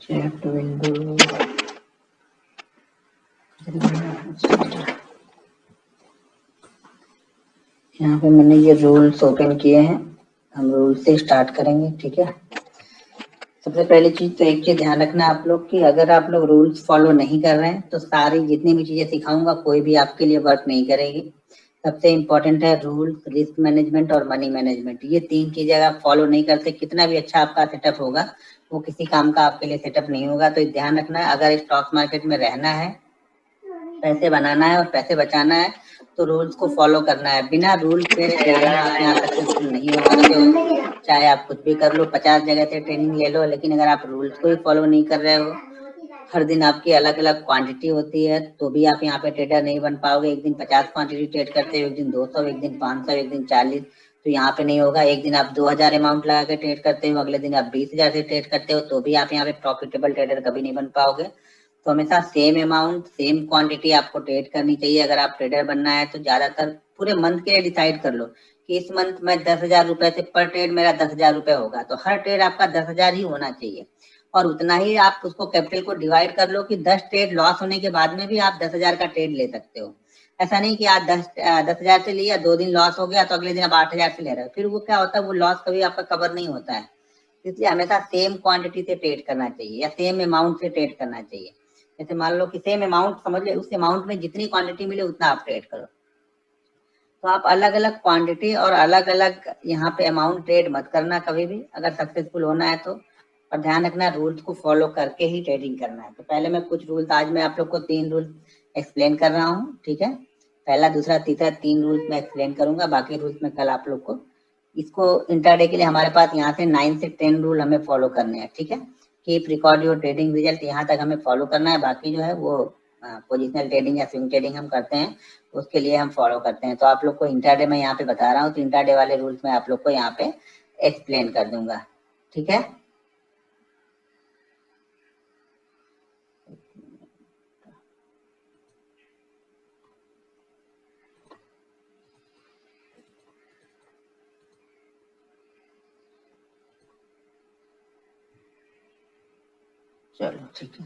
Chat window. यहाँ पे मैंने ये रूल्स ओपन किए हैं, हम रूल से स्टार्ट करेंगे। ठीक है, सबसे पहली चीज तो एक चीज ध्यान रखना आप लोग कि अगर आप लोग रूल्स फॉलो नहीं कर रहे हैं तो सारी जितनी भी चीजें सिखाऊंगा कोई भी आपके लिए वर्क नहीं करेगी। सबसे इम्पोर्टेंट है रूल्स, रिस्क मैनेजमेंट और मनी मैनेजमेंट। ये तीन चीजें अगर आप फॉलो नहीं करते, कितना भी अच्छा आपका सेटअप होगा वो किसी काम का आपके लिए सेटअप नहीं होगा। तो ध्यान रखना है, अगर स्टॉक मार्केट में रहना है, पैसे बनाना है और पैसे बचाना है तो रूल्स को फॉलो करना है। बिना रूल के ट्रेडिंग आप यहाँ सक्सेसफुल नहीं हो सकते हो। चाहे आप कुछ भी कर लो, 50 जगह से ट्रेनिंग ले लो, लेकिन अगर आप रूल्स को ही फॉलो नहीं कर रहे हो, हर दिन आपकी अलग अलग क्वांटिटी होती है, तो भी आप यहाँ पे ट्रेडर नहीं बन पाओगे। एक दिन 50 क्वांटिटी ट्रेड करते हो, एक दिन 200, एक दिन 500, एक दिन 40, तो यहाँ पे नहीं होगा। एक दिन आप 2000 अमाउंट लगा के ट्रेड करते हो, अगले दिन आप 20,000 से ट्रेड करते हो, तो भी आप यहाँ पे प्रॉफिटेबल ट्रेडर कभी नहीं बन पाओगे। तो हमेशा सेम अमाउंट, सेम क्वांटिटी आपको ट्रेड करनी चाहिए। अगर आप ट्रेडर बनना है तो ज्यादातर पूरे मंथ के लिए डिसाइड कर लो कि इस मंथ में 10,000 रुपए से पर ट्रेड मेरा 10,000 रुपए होगा, तो हर ट्रेड आपका 10,000 ही होना चाहिए। और उतना ही आप उसको कैपिटल को डिवाइड कर लो कि 10 ट्रेड लॉस होने के बाद में भी आप 10,000 का ट्रेड ले सकते हो। ऐसा नहीं कि आप 10,000 से लिया, 2 दिन लॉस हो गया तो अगले दिन आप 8,000 से ले रहे हो, फिर वो क्या होता है, वो लॉस कभी आपका कवर नहीं होता है। इसलिए हमेशा सेम क्वांटिटी से ट्रेड करना चाहिए या सेम अमाउंट से ट्रेड करना चाहिए। जैसे मान लो कि सेम अमाउंट समझ ले, उस अमाउंट में जितनी क्वांटिटी मिले उतना आप ट्रेड करो। तो आप अलग अलग क्वांटिटी और अलग अलग यहाँ पे अमाउंट ट्रेड मत करना कभी भी, अगर सक्सेसफुल होना है तो। और ध्यान रखना रूल्स को फॉलो करके ही ट्रेडिंग करना है। तो पहले मैं कुछ रूल्स, आज मैं आप लोग को 3 रूल्स एक्सप्लेन कर रहा हूँ। ठीक है, पहला, दूसरा, तीसरा, 3 रूल्स मैं एक्सप्लेन करूंगा, बाकी रूल्स में कल आप लोग को। इसको इंटरडे के लिए हमारे पास यहाँ से 9 से 10 रूल हमें फॉलो करने हैं। ठीक है, keep record your trading result, यहाँ तक हमें फॉलो करना है। बाकी जो है वो पोजिशनल ट्रेडिंग या स्विंग ट्रेडिंग हम करते हैं, उसके लिए हम फॉलो करते हैं। तो आप लोग को इंटरडे में यहाँ पे बता रहा हूँ, तो इंटरडे वाले रूल्स में आप लोग को यहाँ पे एक्सप्लेन कर दूंगा। ठीक है, चलो ठीक है।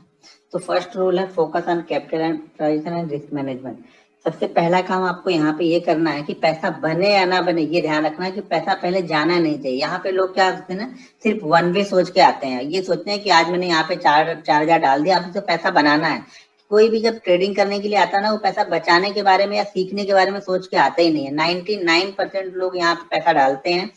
तो फर्स्ट रूल है focus on capital and transaction and risk management. सबसे पहला काम आपको यहाँ पे ये करना है कि पैसा बने या ना बने, ये ध्यान रखना है कि पैसा पहले जाना नहीं चाहिए। यहाँ पे लोग क्या करते हैं ना, सिर्फ वन वे सोच के आते हैं। ये सोचते हैं कि आज मैंने यहाँ पे 4,000 डाल दिया, अब उसे पैसा बनाना है। कोई भी जब ट्रेडिंग करने के लिए आता है ना, वो पैसा बचाने के बारे में या सीखने के बारे में सोच के आता ही नहीं है। 99% लोग यहाँ पे पैसा डालते हैं,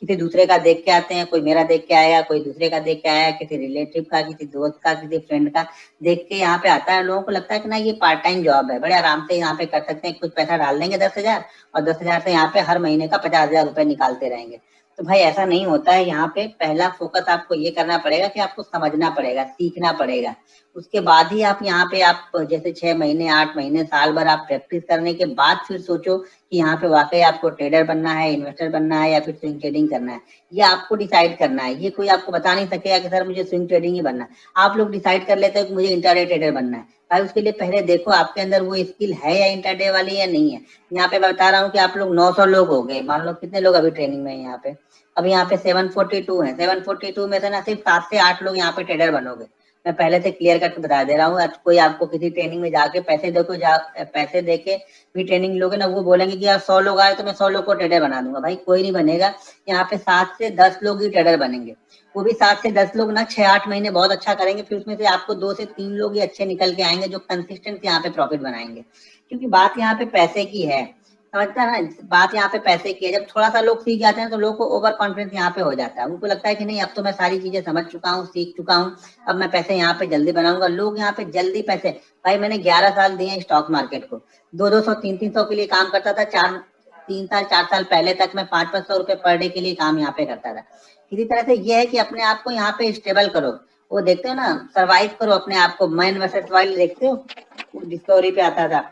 किसी दूसरे का देख के आते हैं। कोई मेरा देख के आया, कोई दूसरे का देख के आया, किसी रिलेटिव का, किसी दोस्त का, किसी फ्रेंड का देख के यहाँ पे आता है। लोगों को लगता है कि ना ये पार्ट टाइम जॉब है, बड़े आराम से यहाँ पे कर सकते हैं, कुछ पैसा डाल देंगे 10,000 और 10,000 से यहाँ पे हर महीने का 50,000 रुपए निकालते रहेंगे। तो भाई ऐसा नहीं होता है। यहाँ पे पहला फोकस आपको ये करना पड़ेगा कि आपको समझना पड़ेगा, सीखना पड़ेगा। उसके बाद ही आप यहाँ पे, आप जैसे 6 महीने, 8 महीने, साल भर आप प्रैक्टिस करने के बाद फिर सोचो कि यहाँ पे वाकई आपको ट्रेडर बनना है, इन्वेस्टर बनना है या फिर स्विंग ट्रेडिंग करना है। ये आपको डिसाइड करना है। ये कोई आपको बता नहीं सकेगा कि सर मुझे स्विंग ट्रेडिंग ही बनना है। आप लोग डिसाइड कर लेते हो कि मुझे इंट्राडे ट्रेडर बनना है, भाई उसके लिए पहले देखो आपके अंदर वो स्किल है या इंट्राडे वाली या नहीं है। यहाँ पे मैं बता रहा हूँ कि आप लोग 900 लोग हो गए, मान लो कितने लोग अभी ट्रेनिंग में है यहाँ पे, अभी यहाँ पे 742 है। 742 में से ना सिर्फ 7 से 8 लोग यहाँ पे ट्रेडर बनोगे। मैं पहले से क्लियर करके बता दे रहा हूँ। आज कोई आपको किसी ट्रेनिंग में जाके पैसे दे के भी ट्रेनिंग लोगे ना, वो बोलेंगे कि यार 100 लोग आए तो मैं 100 लोग को ट्रेडर बना दूंगा। भाई कोई नहीं बनेगा। यहाँ पे 7 से 10 लोग ही ट्रेडर बनेंगे। वो भी 7 से 10 लोग ना 6-8 महीने बहुत अच्छा करेंगे, फिर उसमें से आपको 2 से 3 लोग ही अच्छे निकल के आएंगे जो कंसिस्टेंट यहाँ पे प्रॉफिट बनाएंगे। क्योंकि बात यहाँ पे पैसे की है, समझता है ना, बात यहाँ पे पैसे की है। जब थोड़ा सा लोग सीख जाते हैं तो लोग को ओवर कॉन्फिडेंस यहाँ पे हो जाता है। उनको लगता है कि नहीं अब तो मैं सारी चीजें समझ चुका हूँ, सीख चुका हूँ, अब मैं पैसे यहाँ पे जल्दी बनाऊंगा। लोग यहाँ पे जल्दी पैसे, भाई मैंने 11 साल दिए स्टॉक मार्केट को, 200 300 के लिए काम करता था। 3 साल 4 साल पहले तक मैं 500 रुपए पर डे के लिए काम यहाँ पे करता था। किसी तरह से ये है कि अपने आप को यहाँ पे स्टेबल करो। वो देखते हो ना, सर्वाइव करो अपने आप को। मैन वर्सेस वाइल्ड देखते हो, डिस्कवरी पे आता था।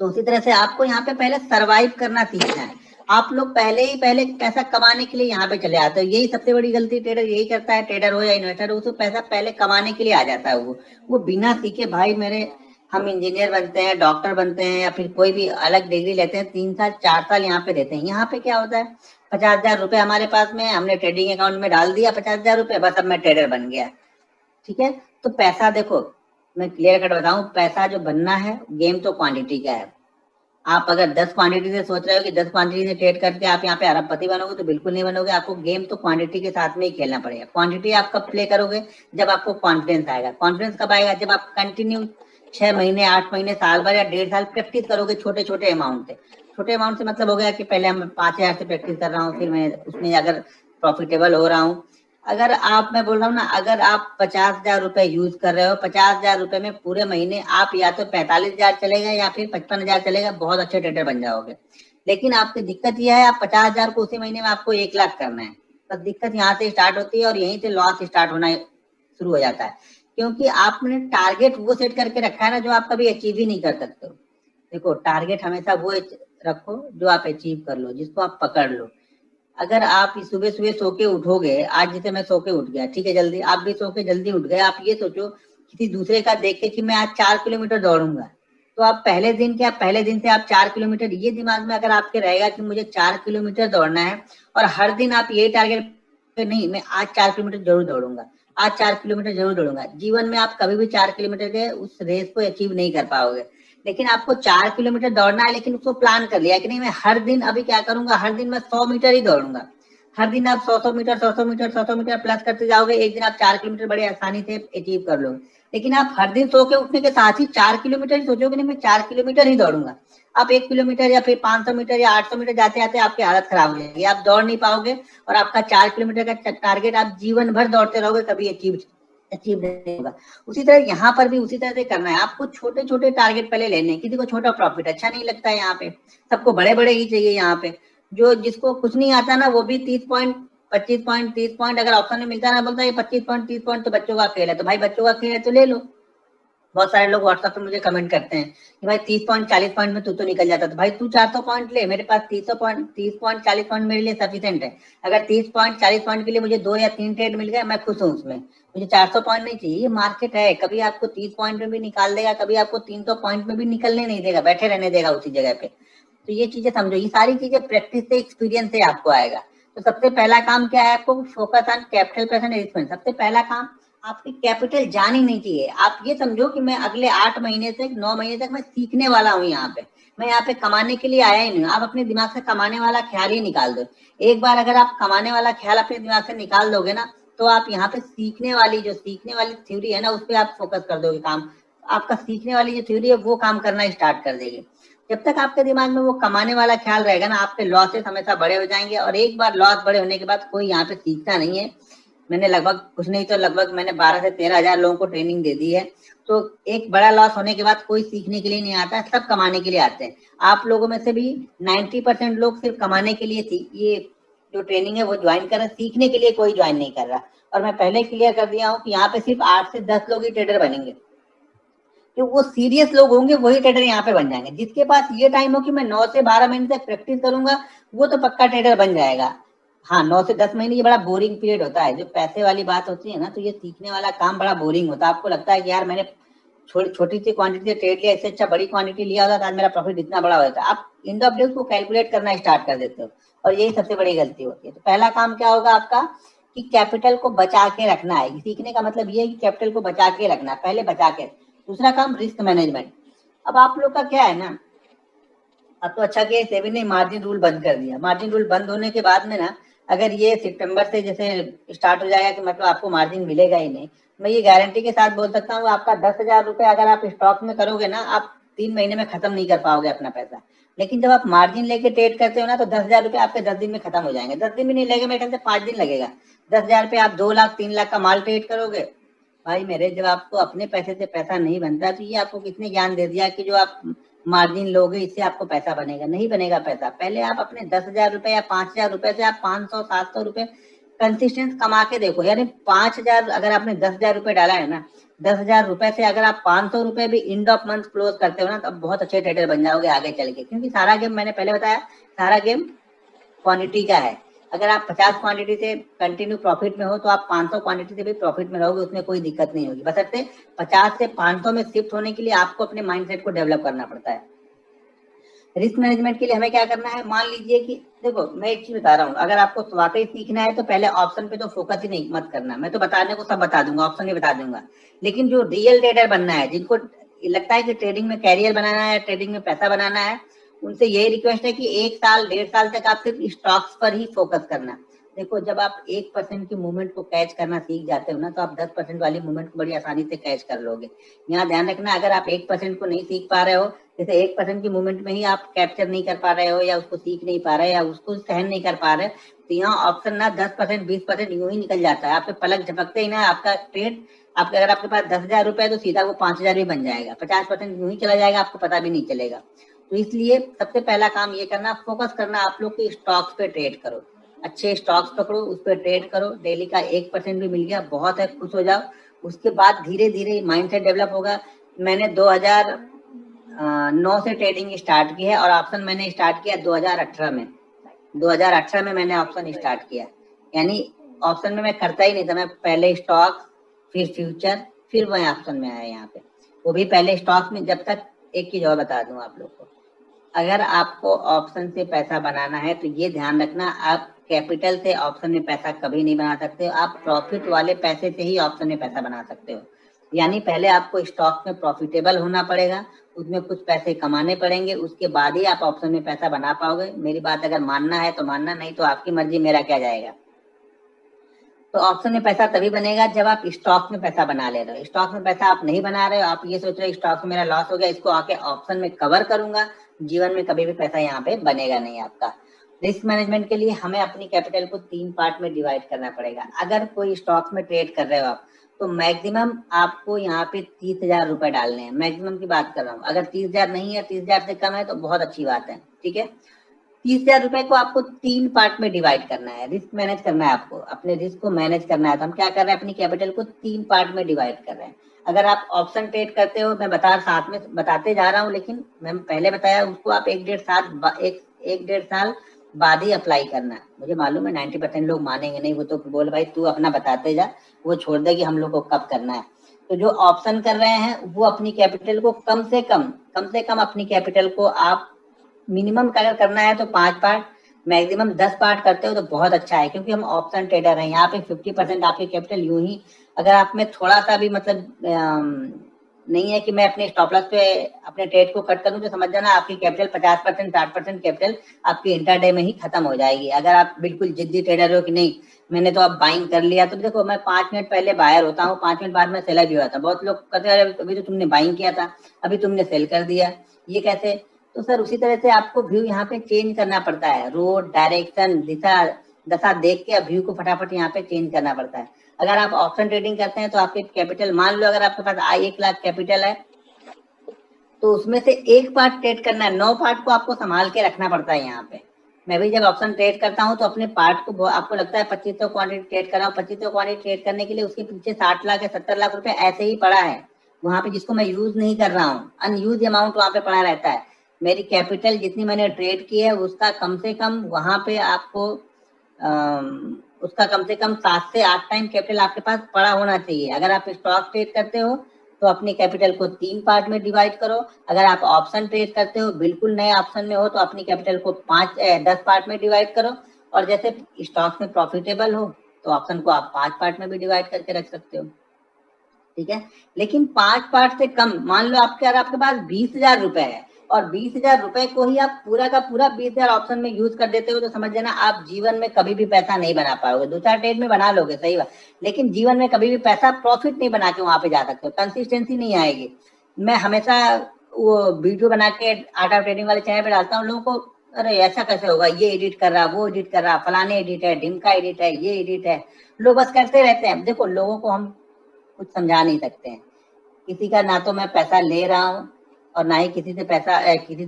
तो उसी तरह से आपको यहाँ पे पहले सरवाइव करना सीखना है। आप लोग पहले पैसा कमाने के लिए यहाँ पे चले आते हो। यही सबसे बड़ी गलती ट्रेडर यही करता है, ट्रेडर हो या इन्वेस्टर हो, उसको पैसा पहले कमाने के लिए आ जाता है। वो बिना सीखे, भाई मेरे, हम इंजीनियर बनते हैं, डॉक्टर बनते हैं या फिर कोई भी अलग डिग्री लेते हैं, 3 साल 4 साल यहाँ पे देते हैं। यहाँ पे क्या होता है, 50,000 रुपए हमारे पास में, हमने ट्रेडिंग अकाउंट में डाल दिया 50,000 रुपए, बस अब मैं ट्रेडर बन गया। ठीक है। तो पैसा देखो, मैं क्लियर कट बताऊं, पैसा जो बनना है गेम तो क्वांटिटी का है। आप अगर 10 क्वांटिटी से सोच रहे हो कि 10 क्वांटिटी से ट्रेड करके आप यहाँ पे अरबपति बनोगे, तो बिल्कुल नहीं बनोगे। आपको गेम तो क्वांटिटी के साथ में ही खेलना पड़ेगा। क्वांटिटी आप कब प्ले करोगे? जब आपको कॉन्फिडेंस आएगा। कॉन्फिडेंस कब आएगा? जब आप कंटिन्यू 6 महीने, 8 महीने, साल भर या 1.5 साल प्रैक्टिस करोगे छोटे छोटे अमाउंट से। छोटे अमाउंट से मतलब हो गया कि पहले हम 5,000 से प्रैक्टिस कर रहा हूँ, फिर मैं उसमें अगर प्रॉफिटेबल हो रहा हूँ। अगर आप, मैं बोल रहा हूँ ना, अगर आप 50,000 रुपए यूज कर रहे हो, 50,000 रुपए में पूरे महीने आप या तो 45,000 चलेगा या फिर 55,000 चलेगा, बहुत अच्छे ट्रेडर बन जाओगे। लेकिन आपकी दिक्कत यह है, आप 50,000 को उसी महीने में आपको 1 लाख करना है। बस दिक्कत यहाँ से स्टार्ट होती है और यहीं से लॉस स्टार्ट होना शुरू हो जाता है, क्योंकि आपने टारगेट वो सेट करके रखा है ना जो आप कभी अचीव ही नहीं कर सकते हो। देखो, टारगेट हमेशा वो रखो जो आप अचीव कर लो, जिसको आप पकड़ लो। अगर आप सुबह सुबह सो के उठोगे, आज जैसे मैं सो के उठ गया, ठीक है, जल्दी, आप भी सो के जल्दी उठ गए, आप ये सोचो किसी दूसरे का देख के कि मैं आज 4 किलोमीटर दौड़ूंगा, तो आप पहले दिन क्या, पहले दिन से आप 4 किलोमीटर, ये दिमाग में अगर आपके रहेगा कि मुझे 4 किलोमीटर दौड़ना है, और हर दिन आप ये टारगेट, नहीं मैं आज 4 किलोमीटर जरूर दौड़ूंगा, आज 4 किलोमीटर जरूर दौड़ूंगा, जीवन में आप कभी भी 4 किलोमीटर के उस रेस को अचीव नहीं कर पाओगे। लेकिन आपको 4 किलोमीटर दौड़ना है, लेकिन उसको प्लान कर लिया कि नहीं मैं हर दिन अभी क्या करूंगा, हर दिन मैं 100 मीटर ही दौड़ूंगा। हर दिन आप 100 मीटर 100 मीटर 100 मीटर प्लस करते जाओगे, एक दिन आप 4 किलोमीटर बड़े आसानी से अचीव कर लोगे। लेकिन आप हर दिन सो के उठने के साथ ही 4 किलोमीटर ही सोचोगे, नहीं मैं 4 किलोमीटर ही दौड़ूंगा, आप 1 किलोमीटर या फिर 500 मीटर या 800 मीटर जाते जाते आपकी हालत खराब हो जाएगी, आप दौड़ नहीं पाओगे, और आपका 4 किलोमीटर का टारगेट आप जीवन भर दौड़ते रहोगे, कभी अचीव नहीं होगा। उसी तरह यहाँ पर भी उसी तरह से करना है, आपको छोटे छोटे टारगेट पहले लेने हैं। किसी को छोटा प्रॉफिट अच्छा नहीं लगता है, यहाँ पे सबको बड़े बड़े ही चाहिए। यहाँ पे जो जिसको कुछ नहीं आता ना, वो भी 30 पॉइंट, 25 पॉइंट, 30 पॉइंट अगर ऑप्शन में मिलता है ना, बोलता है 25 पॉइंट, 30 पॉइंट तो बच्चों का खेल है। तो भाई बच्चों का खेल है तो ले लो। बहुत सारे लोग व्हाट्सएप पे मुझे कमेंट करते हैं कि भाई 30 पॉइंट 40 पॉइंट में तू तो निकल जाता, तो भाई तू 400 पॉइंट ले, मेरे पास 30 पॉइंट 40 पॉइंट मेरे लिए सफिशिएंट है। अगर 30 पॉइंट 40 पॉइंट के लिए मुझे 2 या 3 ट्रेड मिल गए, मैं खुश हूँ उसमें, मुझे 400 पॉइंट नहीं चाहिए। ये मार्केट है, कभी आपको 30 पॉइंट में भी निकाल देगा, कभी आपको 300 पॉइंट में भी निकलने नहीं देगा, बैठे रहने देगा उसी जगह पे। तो ये चीजें समझो, ये सारी चीजें प्रैक्टिस से, एक्सपीरियंस से आपको आएगा। तो सबसे पहला काम क्या है, आपको focus on capital present investment. सबसे पहला काम, आपकी कैपिटल जानी नहीं चाहिए। आप ये समझो कि मैं अगले 8 महीने तक, 9 महीने तक मैं सीखने वाला हूँ यहाँ पे, मैं यहाँ पे कमाने के लिए आया ही नहीं। आप अपने दिमाग से कमाने वाला ख्याल ही निकाल दो। एक बार अगर आप कमाने वाला ख्याल अपने दिमाग से निकाल दोगे ना, तो आप यहाँ पे सीखने वाली थ्योरी है ना, उस पर आप फोकस कर दोगे। काम आपका सीखने वाली जो थ्योरी है वो काम करना स्टार्ट कर देगी। जब तक आपके दिमाग में वो कमाने वाला ख्याल रहेगा ना, आपके लॉसेस हमेशा बड़े हो जाएंगे। और एक बार लॉस बड़े होने के बाद कोई यहाँ पे सीखता नहीं है। मैंने लगभग कुछ नहीं तो लगभग मैंने 12 से 13 हजार लोगों को ट्रेनिंग दे दी है। तो एक बड़ा लॉस होने के बाद कोई सीखने के लिए नहीं आता, सब कमाने के लिए आते हैं। आप लोगों में से भी 90% लोग सिर्फ कमाने के लिए ये जो ट्रेनिंग है वो ज्वाइन कर रहे, सीखने के लिए कोई ज्वाइन नहीं कर रहा। और मैं पहले क्लियर कर दिया हूँ कि यहाँ पे सिर्फ 8 से 10 लोग ही ट्रेडर बनेंगे, जो वो सीरियस लोग होंगे वही ट्रेडर यहाँ पे बन जाएंगे। जिसके पास ये टाइम हो कि मैं 9 से 12 महीने तक प्रैक्टिस करूंगा, वो तो पक्का ट्रेडर बन जाएगा। हाँ, 9 से 10 महीने ये बड़ा बोरिंग पीरियड होता है, जो पैसे वाली बात होती है ना, तो ये सीखने वाला काम बड़ा बोरिंग होता है। आपको लगता है कि यार मैंने छोटी सी क्वांटिटी से ट्रेड लिया, इससे अच्छा बड़ी क्वांटिटी लिया होता तो आज मेरा प्रॉफिट इतना बड़ा होता है। आप एंड ऑफ डे को कैलकुलेट करना स्टार्ट कर देते हो, और यही सबसे बड़ी गलती होती है। तो पहला काम क्या होगा आपका, कि कैपिटल को बचा के रखना है। सीखने का मतलब ये है कि कैपिटल को बचा के रखना है, पहले बचा के। दूसरा काम, रिस्क मैनेजमेंट। अब आप लोग का क्या है ना, अब तो अच्छा कि सेबी ने मार्जिन रूल बंद कर दिया। मार्जिन रूल बंद होने के बाद में ना, अगर ये सितंबर से जैसे स्टार्ट हो जाएगा कि मतलब आपको मार्जिन मिलेगा ही नहीं, मैं ये गारंटी के साथ बोल सकता हूँ, आपका 10,000 रुपए अगर आप स्टॉक में करोगे ना, आप 3 महीने में खत्म नहीं कर पाओगे अपना पैसा। लेकिन जब आप मार्जिन लेके ट्रेड करते हो ना, तो 10,000 रुपए आपके 10 दिन में खत्म हो जाएंगे। 10 दिन भी नहीं लगेगा, मेरे ख्याल से 5 दिन लगेगा। 10,000 पे आप 2 लाख 3 लाख का माल ट्रेड करोगे। भाई मेरे, जब आपको अपने पैसे से पैसा नहीं बनता, तो ये आपको किसने ज्ञान दे दिया कि जो आप मार्जिन लोगे इससे आपको पैसा बनेगा? नहीं बनेगा पैसा। पहले आप अपने 10,000 रुपए या 5,000 रुपए से आप 500 700 रुपए कंसिस्टेंट कमा के देखो। यानी 5,000 अगर आपने 10,000 रुपए डाला है ना, 10,000 रुपए से अगर आप 500 रुपए भी एंड ऑफ मंथ क्लोज करते हो ना, तो बहुत अच्छे ट्रेडर बन जाओगे आगे चल के। क्योंकि सारा गेम, मैंने पहले बताया, सारा गेम क्वांटिटी का है। अगर आप 50 क्वांटिटी से कंटिन्यू प्रॉफिट में हो, तो आप 500 क्वांटिटी से भी प्रॉफिट में रहोगे, उसमें कोई दिक्कत नहीं होगी। बशर्ते 50 से 500 में शिफ्ट होने के लिए आपको अपने माइंडसेट को डेवलप करना पड़ता है। रिस्क मैनेजमेंट के लिए हमें क्या करना है, मान लीजिए कि देखो मैं एक चीज बता रहा हूँ, अगर आपको वाकई सीखना है तो पहले ऑप्शन पे तो फोकस ही नहीं मत करना। मैं तो बताने को सब बता दूंगा, ऑप्शन भी बता दूंगा, लेकिन जो रियल ट्रेडर बनना है, जिनको लगता है कि ट्रेडिंग में कैरियर बनाना है, ट्रेडिंग में पैसा बनाना है, उनसे यही रिक्वेस्ट है कि 1 साल 1.5 साल तक आप सिर्फ स्टॉक्स पर ही फोकस करना। देखो जब आप 1% की मूवमेंट को कैच करना सीख जाते हो ना, तो आप 10% वाली मूवमेंट को बड़ी आसानी से कैच कर लोगे। यहाँ ध्यान रखना, अगर आप 1% को नहीं सीख पा रहे हो, जैसे 1% की मूवमेंट में ही आप कैप्चर नहीं कर पा रहे हो, या उसको सीख नहीं पा रहे, या उसको सहन नहीं कर पा रहे, तो यहाँ ऑप्शन ना 10% 20% यूं ही निकल जाता है, आपके पलक झपकते ही ना आपका ट्रेड, आपके अगर आपके पास 10,000 रुपए है तो सीधा वो 5,000 भी बन जाएगा, 50% यूं ही चला जाएगा, आपको पता भी नहीं चलेगा। तो इसलिए सबसे पहला काम ये करना, फोकस करना आप लोग की स्टॉक्स पे ट्रेड करो, अच्छे स्टॉक्स पकड़ो, उस पर ट्रेड करो, डेली का 1% भी मिल गया बहुत है, खुश हो जाओ। उसके बाद धीरे धीरे माइंडसेट डेवलप होगा। मैंने 2009 से ट्रेडिंग स्टार्ट की है, और ऑप्शन मैंने स्टार्ट किया 2018 में। 2018 में मैंने ऑप्शन स्टार्ट किया, यानी ऑप्शन में मैं करता ही नहीं था, मैं पहले स्टॉक, फिर फ्यूचर, फिर मैं ऑप्शन में आया यहाँ पे। वो भी पहले स्टॉक में, जब तक एक चीज और बता दूं आप लोग को, अगर आपको ऑप्शन से पैसा बनाना है तो ये ध्यान रखना, आप कैपिटल से ऑप्शन में पैसा कभी नहीं बना सकते हो, आप प्रॉफिट वाले पैसे से ही ऑप्शन में पैसा बना सकते हो। यानी पहले आपको स्टॉक में प्रॉफिटेबल होना पड़ेगा, उसमें कुछ पैसे कमाने पड़ेंगे, उसके बाद ही आप ऑप्शन में पैसा बना पाओगे। मेरी बात अगर मानना है तो मानना, नहीं तो आपकी मर्जी, मेरा क्या जाएगा। तो ऑप्शन में पैसा तभी बनेगा जब आप स्टॉक में पैसा बना ले रहे हो। स्टॉक में पैसा आप नहीं बना रहे हो, आप ये सोच रहे हो स्टॉक में मेरा लॉस हो गया, इसको आके ऑप्शन में कवर करूंगा, जीवन में कभी भी पैसा यहाँ पे बनेगा नहीं आपका। रिस्क मैनेजमेंट के लिए हमें अपनी कैपिटल को 3 पार्ट में डिवाइड करना पड़ेगा। अगर कोई स्टॉक में ट्रेड कर रहे हो आप, तो मैक्सिमम आपको यहाँ पे 30,000 रुपए डालने हैं, मैक्सिमम की बात कर रहा हूँ। अगर 30,000 नहीं है, 30,000 से कम है तो बहुत अच्छी बात है, ठीक है। 30,000 रुपए को आपको 3 पार्ट में डिवाइड करना है, रिस्क मैनेज करना है, आपको अपने रिस्क को मैनेज करना है। तो हम क्या कर रहे हैं, अपनी कैपिटल को 3 पार्ट में डिवाइड कर रहे हैं। अगर आप ऑप्शन ट्रेड करते हो, मैं साथ में बताते जा रहा हूँ, लेकिन मैं पहले बताया उसको आप 1.5 साल बाद ही अप्लाई करना है। मुझे मालूम है 90% लोग मानेंगे नहीं, वो तो बोल भाई तू अपना बताते जा, वो छोड़ दे कि हम लोग को कब करना है। तो जो ऑप्शन कर रहे हैं वो अपनी कैपिटल को कम से कम अपनी कैपिटल को आप मिनिमम अगर करना है तो 5 पार्ट, मैक्सिमम 10 पार्ट करते हो तो बहुत अच्छा है, क्योंकि हम ऑप्शन ट्रेडर हैं। यहाँ पे 50% आपकी कैपिटल यूं ही, अगर आप में थोड़ा सा भी मतलब नहीं है कि मैं अपने स्टॉप लॉस पे अपने ट्रेड को कट करूं, तो समझ जाना आपकी कैपिटल 50% 60% कैपिटल आपकी इंटरडे में ही खत्म हो जाएगी। अगर आप बिल्कुल जिद्दी ट्रेडर हो कि नहीं मैंने तो अब बाइंग कर लिया, तो देखो मैं 5 मिनट पहले बायर होता हूँ, 5 मिनट बाद में सेलर भी होता। बहुत लोग कहते हैं अभी तो तुमने बाइंग किया था, अभी तुमने सेल कर दिया, ये कैसे। तो सर उसी तरह से आपको व्यू यहाँ पे चेंज करना पड़ता है, रोड डायरेक्शन दिशा दशा देख के व्यू को फटाफट यहाँ पे चेंज करना पड़ता है। अगर आप ऑप्शन ट्रेडिंग करते हैं तो आपके कैपिटल, मान लो अगर आपके पास 1 लाख कैपिटल है, तो उसमें से 1 पार्ट ट्रेड करना है, 9 पार्ट को आपको संभाल के रखना पड़ता है यहाँ पे। मैं भी जब ऑप्शन ट्रेड करता हूँ तो अपने पार्ट को, आपको लगता है 2500 क्वांटिटी ट्रेड कर रहा हूँ, 2500 क्वांटिटी ट्रेड करने के लिए उसके पीछे 60 लाख या 70 लाख रुपए ऐसे ही पड़ा है वहां पे, जिसको मैं यूज नहीं कर रहा हूँ, अनयूज अमाउंट वहां पे पड़ा रहता है। मेरी कैपिटल जितनी मैंने ट्रेड की है उसका कम से कम वहां पे आपको उसका कम से कम 7 से 8 टाइम कैपिटल आपके पास पड़ा होना चाहिए। अगर आप स्टॉक ट्रेड करते हो तो अपनी कैपिटल को 3 पार्ट में डिवाइड करो। अगर आप ऑप्शन ट्रेड करते हो, बिल्कुल नए ऑप्शन में हो, तो अपनी कैपिटल को 10 पार्ट में डिवाइड करो। और जैसे स्टॉक में प्रॉफिटेबल हो तो ऑप्शन को आप 5 पार्ट में भी डिवाइड करके रख सकते हो, ठीक है। लेकिन 5 पार्ट से कम, मान लो आपके पास 20,000 रुपए है, और 20,000 रुपए को ही आप पूरा का पूरा 20,000 ऑप्शन में यूज कर देते हो, तो समझ जाना आप जीवन में कभी भी पैसा नहीं बना पाओगे। 2-4 ट्रेड में बना लोगे, सही बात, लेकिन जीवन में कभी भी पैसा प्रॉफिट नहीं बना के वहां पे जा सकते हो, कंसिस्टेंसी नहीं आएगी। मैं हमेशा वो वीडियो बना के आर्ट ऑफ ट्रेडिंग वाले चैनल पे डालता हूँ, लोगों को अरे ऐसा कैसे होगा, ये एडिट कर रहा, वो एडिट कर रहा, फलाने एडिट है, ढिमका एडिट है, ये एडिट है, लोग बस करते रहते हैं। देखो लोगों को हम कुछ समझा नहीं सकते हैं, किसी का ना तो मैं पैसा ले रहा हूँ और ना ही किसी से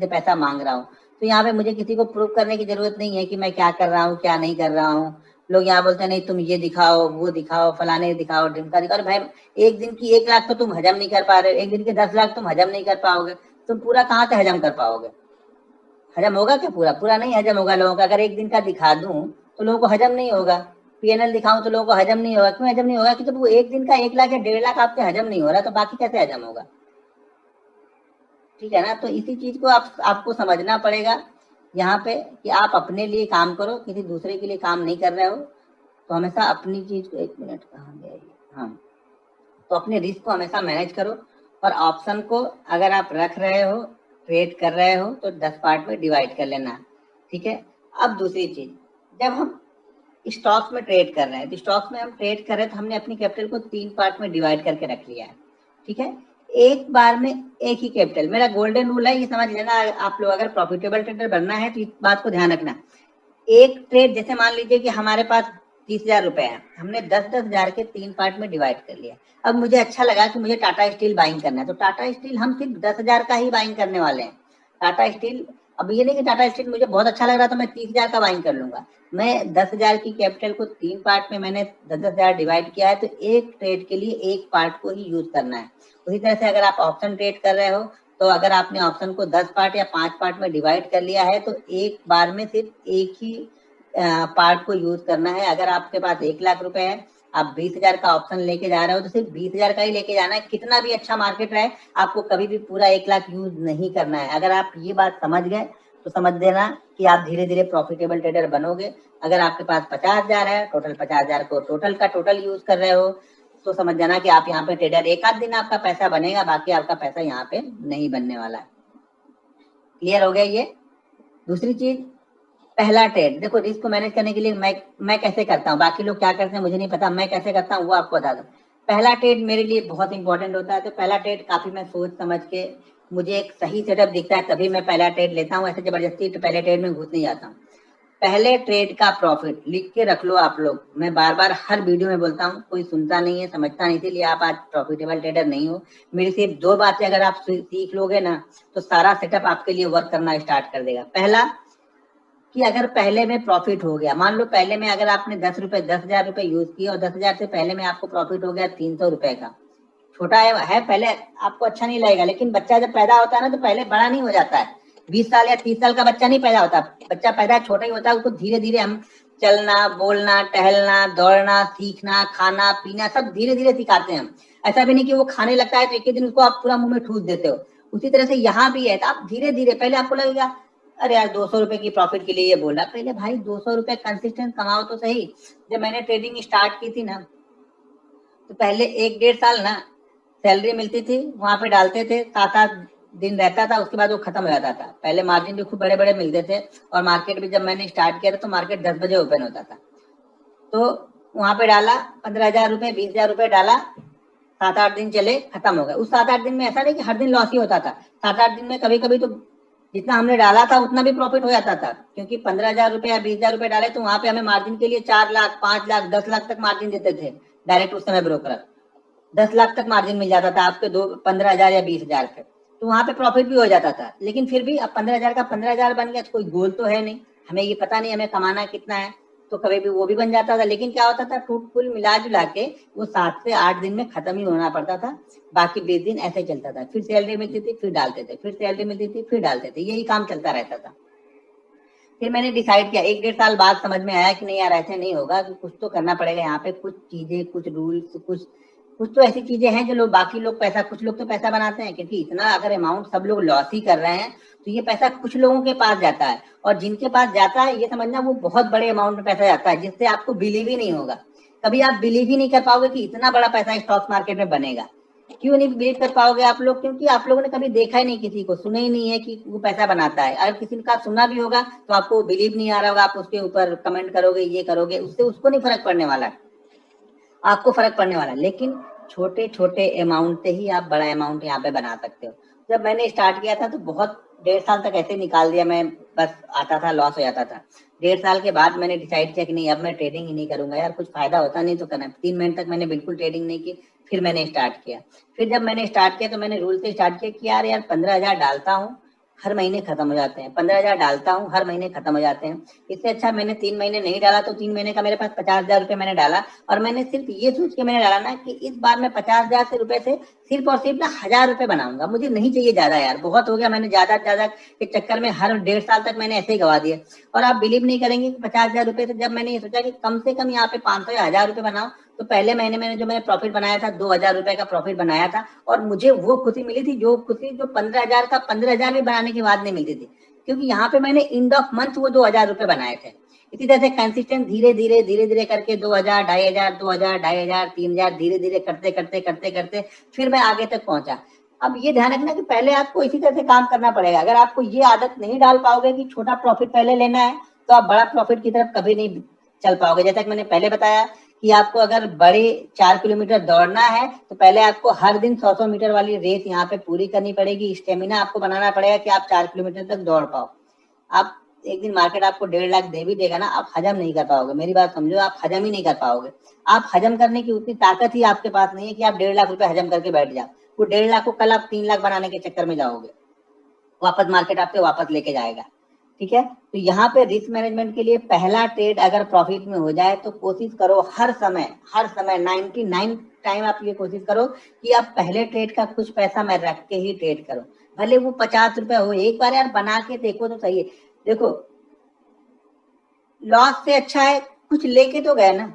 पैसा मांग रहा हूँ। तो यहाँ पे मुझे किसी को प्रूव करने की जरूरत नहीं है कि मैं क्या कर रहा हूँ क्या नहीं कर रहा हूँ। लोग यहाँ बोलते हैं नहीं तुम ये दिखाओ वो दिखाओ फलाने दिखाओ ढिमका दिखाओ। भाई एक दिन की 1 लाख तो तुम हजम नहीं कर पा रहे, एक दिन के 10 लाख तुम हजम नहीं कर पाओगे, तुम पूरा कहाँ से हजम कर पाओगे। हजम होगा क्या, पूरा पूरा नहीं हजम होगा लोगों का। अगर एक दिन का दिखा दूं तो लोगों को हजम नहीं होगा, पीएनएल दिखाऊं तो लोगों को हजम नहीं होगा। क्यों हजम नहीं होगा, कि जब वो एक दिन का 1 लाख या 1.5 लाख आपके हजम नहीं हो रहा तो बाकी कैसे हजम होगा। ठीक है ना। तो इसी चीज को आपको समझना पड़ेगा यहाँ पे कि आप अपने लिए काम करो, किसी दूसरे के लिए काम नहीं कर रहे हो। तो हमेशा अपनी चीज को, 1 मिनट कहाँ गया ये, हाँ, तो अपने रिस्क को हमेशा मैनेज करो। और ऑप्शन को अगर आप रख रहे हो, ट्रेड कर रहे हो, तो 10 पार्ट में डिवाइड कर लेना, ठीक है। अब दूसरी चीज, जब हम स्टॉक्स में ट्रेड कर रहे हैं, तो स्टॉक्स में हम ट्रेड कर रहे हैं तो हमने अपनी कैपिटल को 3 पार्ट में डिवाइड करके रख लिया है, ठीक है। एक बार में एक ही कैपिटल, मेरा गोल्डन रूल है, ये समझ लेना आप लोग। अगर प्रॉफिटेबल ट्रेडर बनना है तो इस बात को ध्यान रखना। एक ट्रेड, जैसे मान लीजिए कि हमारे पास 30,000 रुपए है, हमने 10-10 हजार के 3 पार्ट में डिवाइड कर लिया। अब मुझे अच्छा लगा कि मुझे टाटा स्टील बाइंग करना है, तो टाटा स्टील हम सिर्फ 10,000 का ही बाइंग करने वाले हैं। टाटा स्टील, अब ये नहीं कि टाटा स्टील मुझे बहुत अच्छा लग रहा तो मैं 30,000 का बाइंग कर लूंगा। मैं 10,000 की कैपिटल को 3 पार्ट में मैंने 10-10 हजार डिवाइड किया है, तो एक ट्रेड के लिए एक पार्ट को ही यूज करना है। उसी तरह से अगर आप ऑप्शन ट्रेड कर रहे हो, तो अगर आपने ऑप्शन को 10 पार्ट या 5 पार्ट में डिवाइड कर लिया है, तो एक बार में सिर्फ एक ही पार्ट को यूज करना है। अगर आपके पास 1 लाख रुपए है, आप 20,000 का ऑप्शन लेके जा रहे हो, तो सिर्फ 20,000 का ही लेके जाना है। कितना भी अच्छा मार्केट रहे, आपको कभी भी पूरा 1 लाख यूज नहीं करना है। अगर आप ये बात समझ गए तो समझ देना कि आप धीरे धीरे प्रॉफिटेबल ट्रेडर बनोगे। अगर आपके पास 50,000 है, टोटल 50,000 को टोटल का टोटल यूज कर रहे हो, तो समझ जाना कि आप यहाँ पे ट्रेडर, एक आध दिन आपका पैसा बनेगा, बाकी आपका पैसा यहाँ पे नहीं बनने वाला है। क्लियर हो गया ये। दूसरी चीज, पहला ट्रेड, देखो रिस्क को मैनेज करने के लिए मैं कैसे करता हूँ, बाकी लोग क्या करते हैं मुझे नहीं पता, मैं कैसे करता हूँ वो आपको बता दूं। पहला ट्रेड मेरे लिए बहुत इंपॉर्टेंट होता है, तो पहला ट्रेड काफी मैं सोच समझ के, मुझे एक सही सेटअप दिखता है तभी मैं पहला ट्रेड लेता हूँ। ऐसे जबरदस्ती तो पहले ट्रेड में घुस नहीं जाता हूँ। पहले ट्रेड का प्रॉफिट लिख के रख लो आप लोग। मैं बार बार हर वीडियो में बोलता हूँ, कोई सुनता नहीं है, समझता नहीं, इसीलिए आप आज प्रॉफिटेबल ट्रेडर नहीं हो। मेरी सिर्फ 2 बातें अगर आप सीख लोगे ना, तो सारा सेटअप आपके लिए वर्क करना स्टार्ट कर देगा। पहला, कि अगर पहले में प्रॉफिट हो गया, मान लो पहले में अगर आपने 10,000 रुपए यूज किए और 10,000 से पहले में आपको प्रॉफिट हो गया 300 रुपए का, छोटा है पहले आपको अच्छा नहीं लगेगा, लेकिन बच्चा जब पैदा होता है ना, तो पहले बड़ा नहीं हो जाता है। 20 साल या 30 साल का बच्चा नहीं पैदा होता, बच्चा पैदा छोटा ही होता है। उसको धीरे धीरे हम चलना, बोलना, टहलना, दौड़ना, सीखना, खाना पीना सब धीरे धीरे सिखाते हैं हम। ऐसा भी नहीं कि वो खाने लगता है तो एक ही दिन उसको आप पूरा मुंह में ठूस देते हो। उसी तरह से यहाँ भी है, तो आप धीरे धीरे, पहले आपको लगेगा अरे यार 200 रुपए की प्रॉफिट के लिए ये बोला, पहले भाई 200 रुपए कंसिस्टेंट कमाओ तो सही। जब मैंने ट्रेडिंग स्टार्ट की थी ना, तो पहले 1-1.5 साल ना सैलरी मिलती थी, वहां पे डालते थे, 7-8 दिन रहता था, उसके बाद वो खत्म हो जाता था। पहले मार्जिन भी खूब बड़े बड़े मिलते थे, और मार्केट भी जब मैंने स्टार्ट किया था तो मार्केट 10 बजे ओपन होता था। तो वहां पे डाला 15,000 रुपए, 20,000 रुपए डाला, 7-8 दिन चले, खत्म हो गए। उस 7-8 दिन में ऐसा नहीं कि हर दिन लॉस ही होता था, 7-8 दिन में कभी कभी तो जितना हमने डाला था उतना भी प्रॉफिट हो जाता था, क्योंकि 15,000 रुपए या 20,000 रुपए डाले तो वहां पे हमें मार्जिन के लिए 4 लाख, 5 लाख, 10 लाख तक मार्जिन देते थे डायरेक्ट उस समय ब्रोकर। 10 लाख तक मार्जिन मिल जाता था आपके 15,000 या 20,000 पे, तो वहां पे प्रॉफिट भी हो जाता था। लेकिन फिर भी अब 15,000 का 15,000 बन गया तो कोई गोल तो है नहीं, हमें ये पता नहीं हमें कमाना कितना है, तो कभी भी वो भी बन जाता था। लेकिन क्या होता था, टूट कुल मिला जुला के वो 7 से 8 दिन में खत्म ही होना पड़ता था, बाकी 20 दिन ऐसे चलता था। फिर सैलरी मिलती थी, फिर डालते थे, फिर सैलरी मिलती थी, फिर डालते थे, यही काम चलता रहता था। फिर मैंने डिसाइड किया 1-1.5 साल बाद समझ में आया कि नहीं यार ऐसे नहीं होगा, कि कुछ तो करना पड़ेगा यहाँ पे, कुछ चीजें, कुछ रूल्स, कुछ तो ऐसी चीजें हैं जो लोग, बाकी लोग पैसा, कुछ लोग तो पैसा बनाते हैं, क्योंकि इतना अगर अमाउंट सब लोग लॉस ही कर रहे हैं तो ये पैसा कुछ लोगों के पास जाता है, और जिनके पास जाता है ये समझना वो बहुत बड़े अमाउंट में पैसा जाता है, जिससे आपको बिलीव ही नहीं होगा। कभी आप बिलीव ही नहीं कर पाओगे कि इतना बड़ा पैसा स्टॉक मार्केट में बनेगा। क्यों नहीं बिलीव कर पाओगे आप लोग? क्योंकि आप लोगों ने कभी देखा ही नहीं, किसी को सुना ही नहीं है कि वो पैसा बनाता है। अगर किसी का सुना भी होगा तो आपको बिलीव नहीं आ रहा होगा, आप उसके ऊपर कमेंट करोगे, ये करोगे, उससे उसको नहीं फर्क पड़ने वाला, आपको फर्क पड़ने वाला। लेकिन छोटे छोटे अमाउंट से ही आप बड़ा अमाउंट यहाँ पे बना सकते हो। जब मैंने स्टार्ट किया था तो बहुत 1.5 साल तक ऐसे निकाल दिया मैं, बस आता था, लॉस हो जाता था। 1.5 साल के बाद मैंने डिसाइड किया कि नहीं, अब मैं ट्रेडिंग ही नहीं करूंगा यार, कुछ फायदा होता नहीं तो करना। 3 महीने तक मैंने बिल्कुल ट्रेडिंग नहीं की, फिर मैंने स्टार्ट किया। फिर जब मैंने स्टार्ट किया तो मैंने रूल से स्टार्ट किया कि यार 15,000 डालता हूँ, हर महीने खत्म हो जाते हैं, 15,000 डालता हूँ, हर महीने खत्म हो जाते हैं। इससे अच्छा मैंने 3 महीने नहीं डाला, तो 3 महीने का मेरे पास 50,000 रुपए मैंने डाला, और मैंने सिर्फ ये सोच के मैंने डाला ना कि इस बार मैं 50,000 से रुपए से सिर्फ और सिर्फ ना 1,000 रुपए बनाऊंगा, मुझे नहीं चाहिए ज्यादा यार, बहुत हो गया। मैंने ज्यादा के चक्कर में हर 1.5 साल तक मैंने ऐसे ही गवा दिए। और आप बिलीव नहीं करेंगे कि 50,000 रुपए से जब मैंने ये सोचा कि कम से कम यहाँ पे 500 या 1,000 रुपए बनाओ, तो पहले महीने में जो मैंने प्रॉफिट बनाया था 2,000 रुपए का प्रॉफिट बनाया था, और मुझे वो खुशी मिली थी जो खुशी जो 15,000 का 15,000 भी बनाने के बाद नहीं मिलती थी, क्योंकि यहाँ पे मैंने एंड ऑफ मंथ वो 2,000 रुपए बनाए थे। इसी तरह से कंसिस्टेंट धीरे धीरे करके 2,000, 2,500, 2,000, 2,500, 3,000 धीरे धीरे करते करते करते करते फिर मैं आगे तक पहुंचा। अब ये ध्यान रखना कि पहले आपको इसी तरह से काम करना पड़ेगा। अगर आपको ये आदत नहीं डाल पाओगे कि छोटा प्रॉफिट पहले लेना है, तो आप बड़ा प्रॉफिट की तरफ कभी नहीं चल पाओगे। जैसा कि मैंने पहले बताया कि आपको अगर बड़े 4 किलोमीटर दौड़ना है तो पहले आपको हर दिन 100 मीटर वाली रेस यहाँ पे पूरी करनी पड़ेगी। स्टेमिना आपको बनाना पड़ेगा कि आप 4 किलोमीटर तक दौड़ पाओ। आप एक दिन मार्केट आपको 1.5 लाख दे भी देगा ना, आप हजम नहीं कर पाओगे। मेरी बात समझो, आप हजम ही नहीं कर पाओगे। आप हजम करने की उतनी ताकत ही आपके पास नहीं है कि आप 1.5 लाख रुपए हजम करके बैठ जाओ। वो 1.5 लाख को कल आप 3 लाख बनाने के चक्कर में जाओगे, वापस मार्केट आपसे वापस लेके जाएगा। ठीक है, तो यहाँ पे रिस्क मैनेजमेंट के लिए पहला ट्रेड अगर प्रॉफिट में हो जाए तो कोशिश करो हर समय 99 टाइम आप ये कोशिश करो कि आप पहले ट्रेड का कुछ पैसा मैं रख के ही ट्रेड करो, भले वो 50 रुपए हो। एक बार यार बना के देखो तो सही है। देखो, लॉस से अच्छा है कुछ लेके तो गए ना।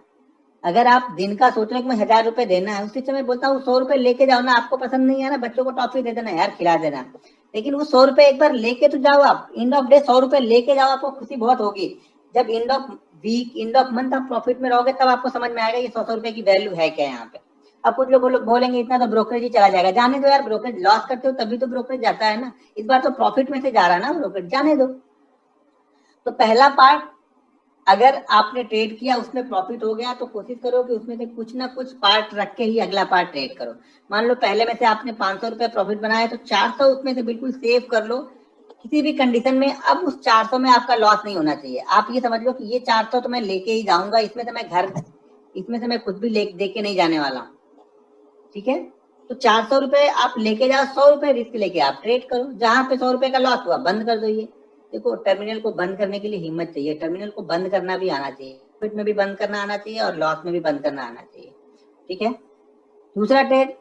अगर आप दिन का सोच रहे हो कि मैं 1,000 रुपए देना है, उसी समय बोलता हूँ 100 रुपए लेके जाओ ना। आपको पसंद नहीं है ना, बच्चों को टॉफी दे देना यार, खिला देना, लेकिन वो 100 रुपए एक बार लेके तो जाओ। आप एंड ऑफ डे 100 रुपए लेके जाओ, आपको खुशी बहुत होगी। जब end of week end of month आप प्रॉफिट में रहोगे तब आपको समझ में आएगा ये 100 रुपए की वैल्यू है क्या यहाँ पे। अब कुछ लोग बोलेंगे इतना तो ब्रोकरेज ही चला जाएगा। जाने दो यार, ब्रोकरेज लॉस करते हो तभी तो ब्रोकरेज जाता है ना। इस बार तो प्रॉफिट में से जा रहा है ना ब्रोकरेज, जाने दो। तो पहला पार्ट, अगर आपने ट्रेड किया उसमें प्रॉफिट हो गया तो कोशिश करो कि उसमें से कुछ ना कुछ पार्ट रख के ही अगला पार्ट ट्रेड करो। मान लो पहले में से आपने 500 रुपए प्रॉफिट बनाया तो 400 उसमें से बिल्कुल सेव कर लो किसी भी कंडीशन में। अब उस 400 में आपका लॉस नहीं होना चाहिए। आप ये समझ लो कि ये 400 तो मैं लेके ही जाऊंगा, इसमें से मैं कुछ भी दे के नहीं जाने वाला। ठीक है, तो 400 रुपए आप लेके जाओ, 100 रुपए रिस्क लेके आप ट्रेड करो। जहां पे 100 रुपए का लॉस हुआ बंद कर दो। ये देखो, टर्मिनल को बंद करने के लिए हिम्मत चाहिए, टर्मिनल को बंद करना भी आना चाहिए। प्रॉफिट में भी बंद करना आना चाहिए और लॉस में भी बंद करना आना चाहिए। ठीक है, दूसरा ट्रेड,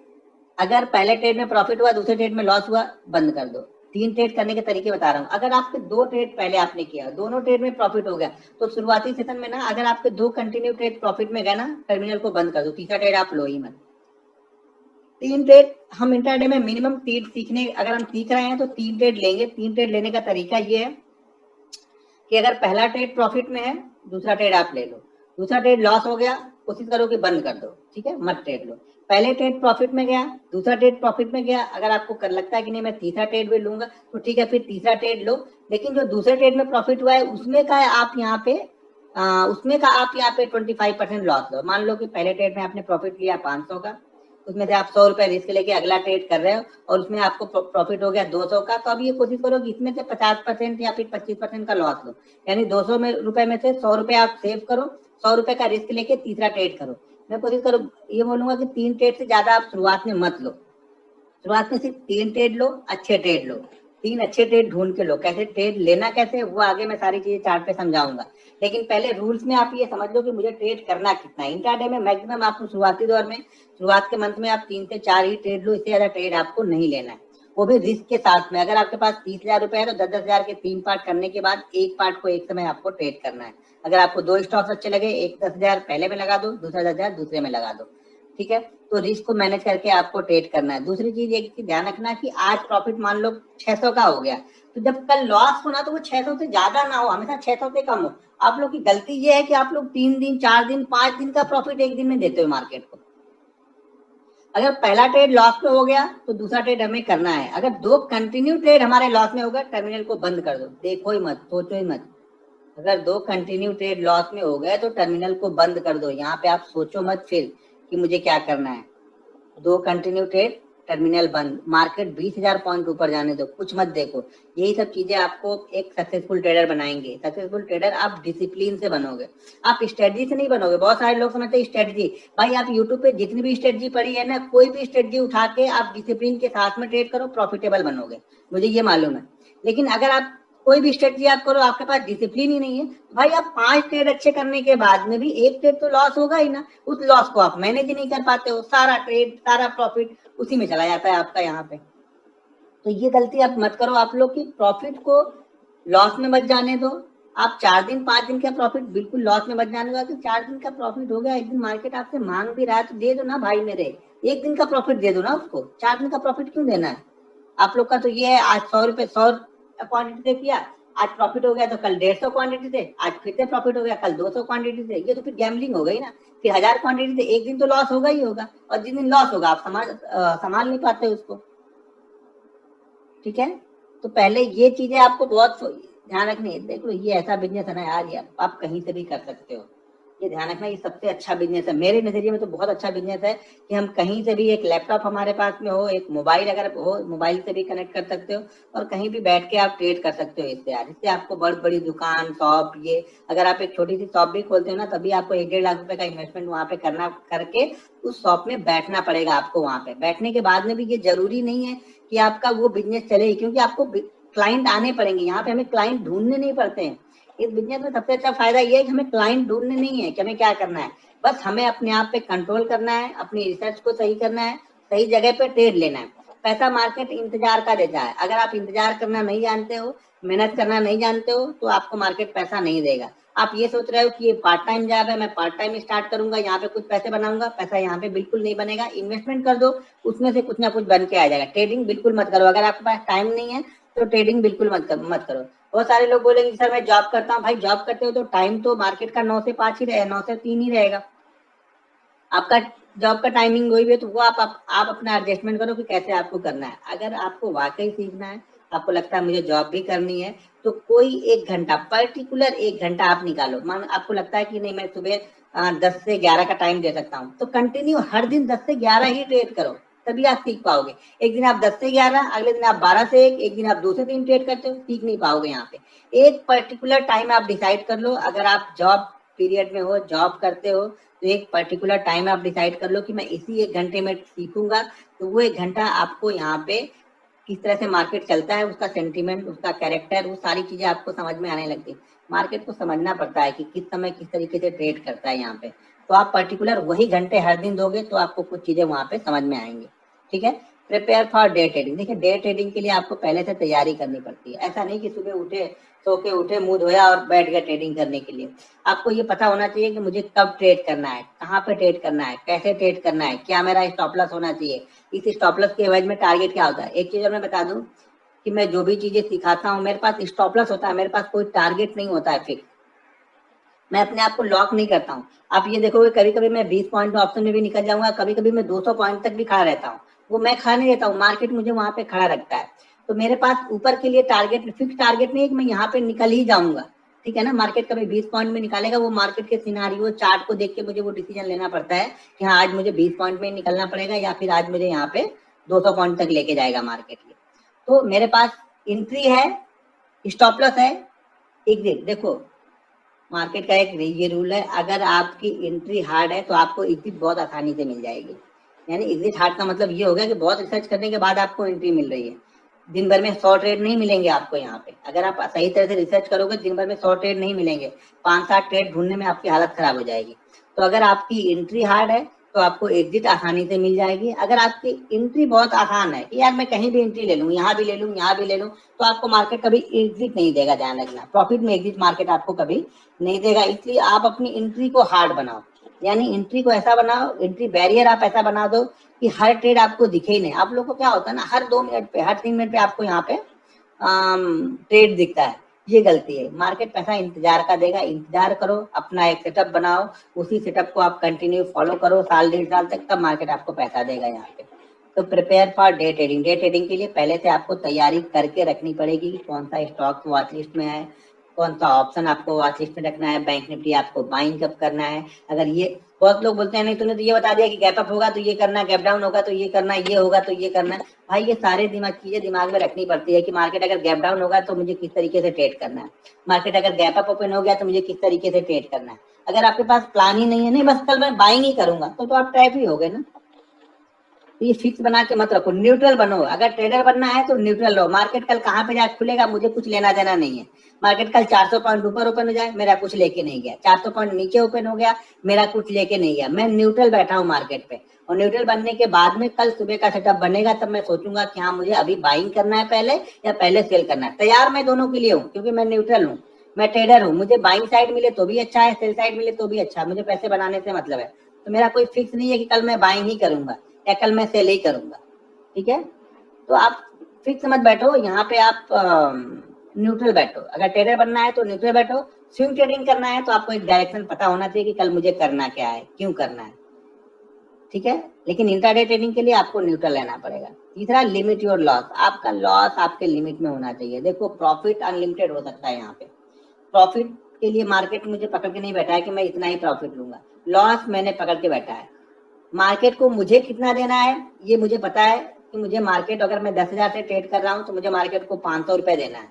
अगर पहले ट्रेड में प्रॉफिट हुआ, दूसरे ट्रेड में लॉस हुआ, बंद कर दो। 3 ट्रेड करने के तरीके बता रहा हूँ। अगर आपके 2 ट्रेड पहले आपने किया, दोनों ट्रेड में प्रॉफिट हो गया, तो शुरुआती सेशन में ना अगर आपके 2 कंटिन्यू ट्रेड प्रॉफिट में गए ना, टर्मिनल को बंद कर दो। तीसरा ट्रेड आप लो ही मत। 3 ट्रेड हम इंट्राडे में मिनिमम 3 सीखने, अगर हम सीख रहे हैं तो 3 ट्रेड लेंगे। 3 ट्रेड लेने का तरीका ये है कि अगर पहला ट्रेड प्रॉफिट में है, दूसरा ट्रेड आप ले लो। दूसरा ट्रेड लॉस हो गया, कोशिश करो कि बंद कर दो। ठीक है, मत ट्रेड लो। पहले ट्रेड प्रॉफिट में गया, दूसरा ट्रेड प्रॉफिट में गया, अगर आपको कर लगता है कि नहीं मैं तीसरा ट्रेड भी लूंगा तो ठीक है, फिर तीसरा ट्रेड लो। लेकिन जो दूसरे ट्रेड में प्रॉफिट हुआ है उसमें का आप यहाँ पे 25% लॉस लो। मान लो कि पहले ट्रेड में आपने प्रॉफिट लिया 500 का, उसमें से आप 100 रुपए रिस्क लेके अगला ट्रेड कर रहे हो और उसमें आपको प्रॉफिट हो गया 200 का, तो अब ये कोशिश करो कि इसमें से 50% या फिर 25% का लॉस लो। यानी 200 रुपए में से 100 रुपए आप सेव करो, 100 रुपए का रिस्क लेके तीसरा ट्रेड करो। मैं कोशिश करो, ये बोलूंगा कि 3 ट्रेड से ज्यादा आप शुरुआत में मत लो। शुरुआत में सिर्फ 3 ट्रेड लो, अच्छे ट्रेड लो। 3 अच्छे ट्रेड ढूंढ के लो। कैसे ट्रेड लेना, कैसे वो आगे मैं सारी चीजें चार्ट पे समझाऊंगा। लेकिन पहले रूल्स में आप ये समझ लो कि मुझे ट्रेड करना कितना है। इंट्राडे में मैक्सिमम आपको शुरुआती दौर में, शुरुआत के मंथ में आप 3 से 4 ही ट्रेड लो, इससे ज्यादा ट्रेड आपको नहीं लेना है, वो भी रिस्क के साथ में। अगर आपके पास 30,000 रुपए है तो 10,000 के 3 पार्ट करने के बाद एक पार्ट को एक समय आपको ट्रेड करना है। अगर आपको 2 स्टॉक्स अच्छे लगे, एक 10,000 पहले में लगा दो, दूसरा 10,000 दूसरे में लगा दो। ठीक है, तो रिस्क को मैनेज करके आपको ट्रेड करना है। दूसरी चीज एक ध्यान रखना कि आज प्रॉफिट मान लो 600 का हो गया, तो जब कल लॉस होना तो वो 600 से ज्यादा ना हो, हमेशा 600 से कम हो। आप लोग की गलती ये है कि आप लोग 3 दिन 4 दिन 5 दिन का प्रॉफिट एक दिन में देते हो मार्केट को। अगर पहला ट्रेड लॉस में हो गया तो दूसरा ट्रेड हमें करना है। अगर 2 कंटिन्यू ट्रेड हमारे लॉस में होगा, टर्मिनल को बंद कर दो, देखो ही मत, सोचो ही मत। अगर 2 कंटिन्यू ट्रेड लॉस में हो गए तो टर्मिनल को बंद कर दो। यहाँ पे आप सोचो मत फिर कि मुझे क्या करना है। 2 कंटिन्यू ट्रेड, टर्मिनल बंद, मार्केट 20,000 पॉइंट ऊपर जाने दो, कुछ मत देखो। यही सब चीजें आपको एक सक्सेसफुल ट्रेडर बनाएंगे। सक्सेसफुल ट्रेडर आप डिसिप्लिन से बनोगे, आप स्ट्रेटजी से नहीं बनोगे। बहुत सारे लोग समझते हैं स्ट्रेटजी, भाई आप यूट्यूब पे जितनी भी स्ट्रेटजी पढ़ी है ना, कोई भी स्ट्रेटजी उठा के आप डिसिप्लिन के साथ में ट्रेड करो, प्रॉफिटेबल बनोगे, मुझे ये मालूम है। लेकिन अगर आप कोई भी स्ट्रेटजी आप करो, आपके पास डिसिप्लिन ही नहीं है, भाई आप 5 ट्रेड अच्छे करने के बाद में भी एक ट्रेड तो लॉस होगा ही ना। उस लॉस को आप मैनेज नहीं कर पाते हो, सारा ट्रेड सारा प्रॉफिट उसी में चला जाता है आपका यहाँ पे। तो ये गलती आप मत करो। आप लोग की प्रॉफिट को लॉस में मत जाने दो, आप 4 दिन 5 दिन का प्रॉफिट बिल्कुल लॉस में बच जाने का, कि 4 दिन का प्रॉफिट हो गया, एक दिन मार्केट आपसे मांग भी रहा है तो दे दो ना भाई मेरे, एक दिन का प्रॉफिट दे दो ना उसको, 4 दिन का प्रॉफिट क्यों देना है? आप लोग का तो ये है, आज 100 रुपए 100 क्वांटिटी से किया, आज प्रॉफिट हो गया तो कल 150 क्वांटिटी से, आज फिर से प्रॉफिट हो गया कल 200 क्वांटिटी से, ये तो फिर गैम्बलिंग हो गई ना। फिर 1000 क्वांटिटी से एक दिन तो लॉस होगा ही होगा, और जिस दिन लॉस होगा आप संभाल नहीं पाते उसको। ठीक है, तो पहले ये चीजें आपको बहुत ध्यान रखनी है। देख लो ये ऐसा बिजनेस है ना यार, ये आप कहीं से भी कर सकते हो, ये ध्यान रखना, ये सबसे अच्छा बिजनेस है मेरे नजरिए में, तो बहुत अच्छा बिजनेस है कि हम कहीं से भी, एक लैपटॉप हमारे पास में हो, एक मोबाइल अगर हो, मोबाइल से भी कनेक्ट कर सकते हो, और कहीं भी बैठ के आप ट्रेड कर सकते हो इससे यार। इससे आपको बड़ी बड़ी दुकान शॉप, ये अगर आप एक छोटी सी शॉप भी खोलते हो ना, तभी आपको 1-1.5 लाख रुपए का इन्वेस्टमेंट वहां पे करना, करके उस शॉप में बैठना पड़ेगा आपको। वहां पे बैठने के बाद में भी ये जरूरी नहीं है कि आपका वो बिजनेस चले, क्योंकि आपको क्लाइंट आने पड़ेंगे, यहाँ पे हमें क्लाइंट ढूंढने नहीं पड़ते हैं। इस बिजनेस में सबसे अच्छा फायदा ये है कि हमें क्लाइंट ढूंढने नहीं है कि हमें क्या करना है, बस हमें अपने आप पे कंट्रोल करना है, अपनी रिसर्च को सही करना है, सही जगह पे ट्रेड लेना है। पैसा मार्केट इंतजार का देता है, अगर आप इंतजार करना नहीं जानते हो, मेहनत करना नहीं जानते हो, तो आपको मार्केट पैसा नहीं देगा। आप ये सोच रहे हो कि ये पार्ट टाइम जॉब है, मैं पार्ट टाइम स्टार्ट करूंगा, यहाँ पे कुछ पैसे बनाऊंगा, पैसा यहाँ पे बिल्कुल नहीं बनेगा। इन्वेस्टमेंट कर दो, उसमें से कुछ ना कुछ बन के आ जाएगा। ट्रेडिंग बिल्कुल मत करो, अगर आपके पास टाइम नहीं है तो ट्रेडिंग बिल्कुल मत करो। बहुत सारे लोग बोलेंगे सर मैं जॉब करता हूँ, भाई जॉब करते हो तो टाइम तो मार्केट का 9 से 5 ही रहेगा, 9 से 3 ही रहेगा आपका जॉब का टाइमिंग, वही भी है, तो वो आप अपना एडजस्टमेंट करो कि कैसे आपको करना है। अगर आपको वाकई सीखना है, आपको लगता है मुझे जॉब भी करनी है, तो कोई 1 घंटा, पर्टिकुलर 1 घंटा आप निकालो। मान आपको लगता है कि नहीं मैं सुबह 10 से 11 का टाइम दे सकता हूँ, तो कंटिन्यू हर दिन 10 से 11 ही ट्रेड करो, तभी आप सीख पाओगे। एक दिन आप 10 से 11, अगले दिन आप 12 से 1, एक दिन आप 2 से 3 ट्रेड करते हो, सीख नहीं पाओगे। यहाँ पे एक पर्टिकुलर टाइम आप डिसाइड कर लो, अगर आप जॉब पीरियड में हो, जॉब करते हो, तो एक पर्टिकुलर टाइम आप डिसाइड कर लो कि मैं इसी 1 घंटे में सीखूंगा, तो वो 1 घंटा आपको यहाँ पे किस तरह से मार्केट चलता है, उसका सेंटीमेंट, उसका कैरेक्टर, वो सारी चीजें आपको समझ में आने लगती है। मार्केट को समझना पड़ता है कि किस समय किस तरीके से ट्रेड करता है यहाँ पे, तो आप पर्टिकुलर वही घंटे हर दिन दोगे तो आपको कुछ चीजें वहां पे समझ में आएंगी। ठीक है, प्रिपेयर फॉर डे ट्रेडिंग। देखिए डे ट्रेडिंग के लिए आपको पहले से तैयारी करनी पड़ती है, ऐसा नहीं कि सुबह उठे, सो के उठे, मुंह धोया और बैठ गए ट्रेडिंग करने के लिए। आपको ये पता होना चाहिए कि मुझे कब ट्रेड करना है, कहाँ पे ट्रेड करना है, कैसे ट्रेड करना है, क्या मेरा स्टॉप लॉस होना चाहिए, इस स्टॉप लॉस के एवज में टारगेट क्या होता है। एक चीज और मैं बता दूं कि मैं जो भी चीजें सिखाता हूँ, मेरे पास स्टॉप लॉस होता है, मेरे पास कोई टारगेट नहीं होता है फिक्स। मैं अपने आप को लॉक नहीं करता हूँ। आप ये देखोगे कभी कभी मैं 20 पॉइंट ऑप्शन में भी निकल जाऊंगा, कभी कभी मैं 200 पॉइंट तक भी खड़ा रहता हूँ, वो मैं खड़ा नहीं रहता हूँ, मार्केट मुझे वहां पे खड़ा रखता है। तो मेरे पास ऊपर के लिए टारगेट, फिक्स टारगेट नहीं है कि मैं यहाँ पे निकल ही जाऊंगा। ठीक है ना, मार्केट कभी 20 पॉइंट में निकालेगा, वो मार्केट के सिनारियो चार्ट को देख के मुझे वो डिसीजन लेना पड़ता है कि हाँ आज मुझे 20 पॉइंट में निकलना पड़ेगा, या फिर आज मुझे यहाँ पे 200 पॉइंट तक लेके जाएगा मार्केट ये। तो मेरे पास एंट्री है, स्टॉप लॉस है, एग्जिट। देखो मार्केट का एक ये रूल है, अगर आपकी एंट्री हार्ड है तो आपको एग्जिट बहुत आसानी से मिल जाएगी। यानी एग्जिट हार्ड का मतलब ये होगा कि बहुत रिसर्च करने के बाद आपको एंट्री मिल रही है। दिन भर में 100 ट्रेड नहीं मिलेंगे आपको यहाँ पे, अगर आप सही तरह से रिसर्च करोगे दिन भर में 100 ट्रेड नहीं मिलेंगे, 5-7 ट्रेड ढूंढने में आपकी हालत खराब हो जाएगी। तो अगर आपकी एंट्री हार्ड है तो आपको एग्जिट आसानी से मिल जाएगी। अगर आपकी एंट्री बहुत आसान है कि यार मैं कहीं भी एंट्री ले लूँ, यहाँ भी ले लूँ, यहाँ भी ले लूँ, तो आपको मार्केट कभी एग्जिट नहीं देगा, ध्यान रखना, प्रॉफिट में एग्जिट मार्केट आपको कभी नहीं देगा। इसलिए आप अपनी एंट्री को हार्ड बनाओ, यानी एंट्री को ऐसा बनाओ, एंट्री बैरियर आप ऐसा बना दो कि हर ट्रेड आपको दिखे ही नहीं। आप लोगों को क्या होता है ना, हर 2 मिनट पे, हर 3 मिनट पे आपको यहाँ पे ट्रेड दिखता है, ये गलती है। मार्केट पैसा इंतजार का देगा, इंतजार करो, अपना एक सेटअप बनाओ, उसी सेटअप को आप कंटिन्यू फॉलो करो साल 1.5 साल तक, तब मार्केट आपको पैसा देगा यहाँ पे। तो prepare for day trading, day trading के लिए पहले से आपको तैयारी करके रखनी पड़ेगी कि कौन सा स्टॉक वॉच लिस्ट में है, कौन सा ऑप्शन आपको वॉच लिस्ट में रखना है, बैंक निफ्टी आपको बाइंग कब करना है। अगर ये बहुत लोग बोलते हैं नहीं तूने तो ये बता दिया कि गैप अप होगा तो ये करना है, गैप डाउन होगा तो ये करना है, ये होगा तो ये करना है। भाई ये सारे चीजें दिमाग में रखनी पड़ती है कि मार्केट अगर गैप डाउन होगा तो मुझे किस तरीके से ट्रेड करना है, मार्केट अगर गैप अप ओपन हो गया तो मुझे किस तरीके से ट्रेड करना है। अगर आपके पास प्लान ही नहीं है, नहीं बस कल मैं बाइंग ही करूंगा, तो आप ट्रैप ही हो गए ना। तो ये फिक्स बना के मत रखो, न्यूट्रल बनो। अगर ट्रेडर बनना है तो न्यूट्रल रहो। मार्केट कल कहाँ पे जाके खुलेगा मुझे कुछ लेना देना नहीं है। मार्केट कल 400 पॉइंट ऊपर ओपन हो जाए, मेरा कुछ लेके नहीं गया, 400 पॉइंट नीचे ओपन हो गया, मेरा कुछ लेके नहीं गया, मैं न्यूट्रल बैठा हूँ मार्केट पे। और न्यूट्रल बनने के बाद में कल सुबह का सेटअप बनेगा, तब मैं सोचूंगा कि हाँ मुझे अभी बाइंग करना है पहले या पहले सेल करना है। तैयार मैं दोनों के लिए हूँ क्योंकि मैं न्यूट्रल हूँ। मैं ट्रेडर हूँ, मुझे बाइंग साइड मिले तो भी अच्छा है, सेल साइड मिले तो भी अच्छा है, मुझे पैसे बनाने से मतलब है। तो मेरा कोई फिक्स नहीं है कि कल मैं बाइंग ही करूंगा या कल मैं सेल ही करूंगा। ठीक है, तो आप फिक्स मत बैठो यहाँ पे, आप न्यूट्रल बैठो। अगर ट्रेडर बनना है तो न्यूट्रल बैठो। स्विंग ट्रेडिंग करना है तो आपको एक डायरेक्शन पता होना चाहिए कि कल मुझे करना क्या है, क्यों करना है। ठीक है, लेकिन इंट्राडे ट्रेडिंग के लिए आपको न्यूट्रल रहना पड़ेगा। तीसरा, लिमिट योर लॉस। आपका लॉस आपके लिमिट में होना चाहिए। देखो, प्रॉफिट अनलिमिटेड हो सकता है यहाँ पे। प्रॉफिट के लिए मार्केट मुझे पकड़ के नहीं बैठा है कि मैं इतना ही प्रॉफिट लूंगा। लॉस मैंने पकड़ के बैठा है। मार्केट को मुझे कितना देना है ये मुझे पता है कि मुझे मार्केट, अगर मैं 10,000 से ट्रेड कर रहा हूँ तो मुझे मार्केट को 500 रुपए देना है।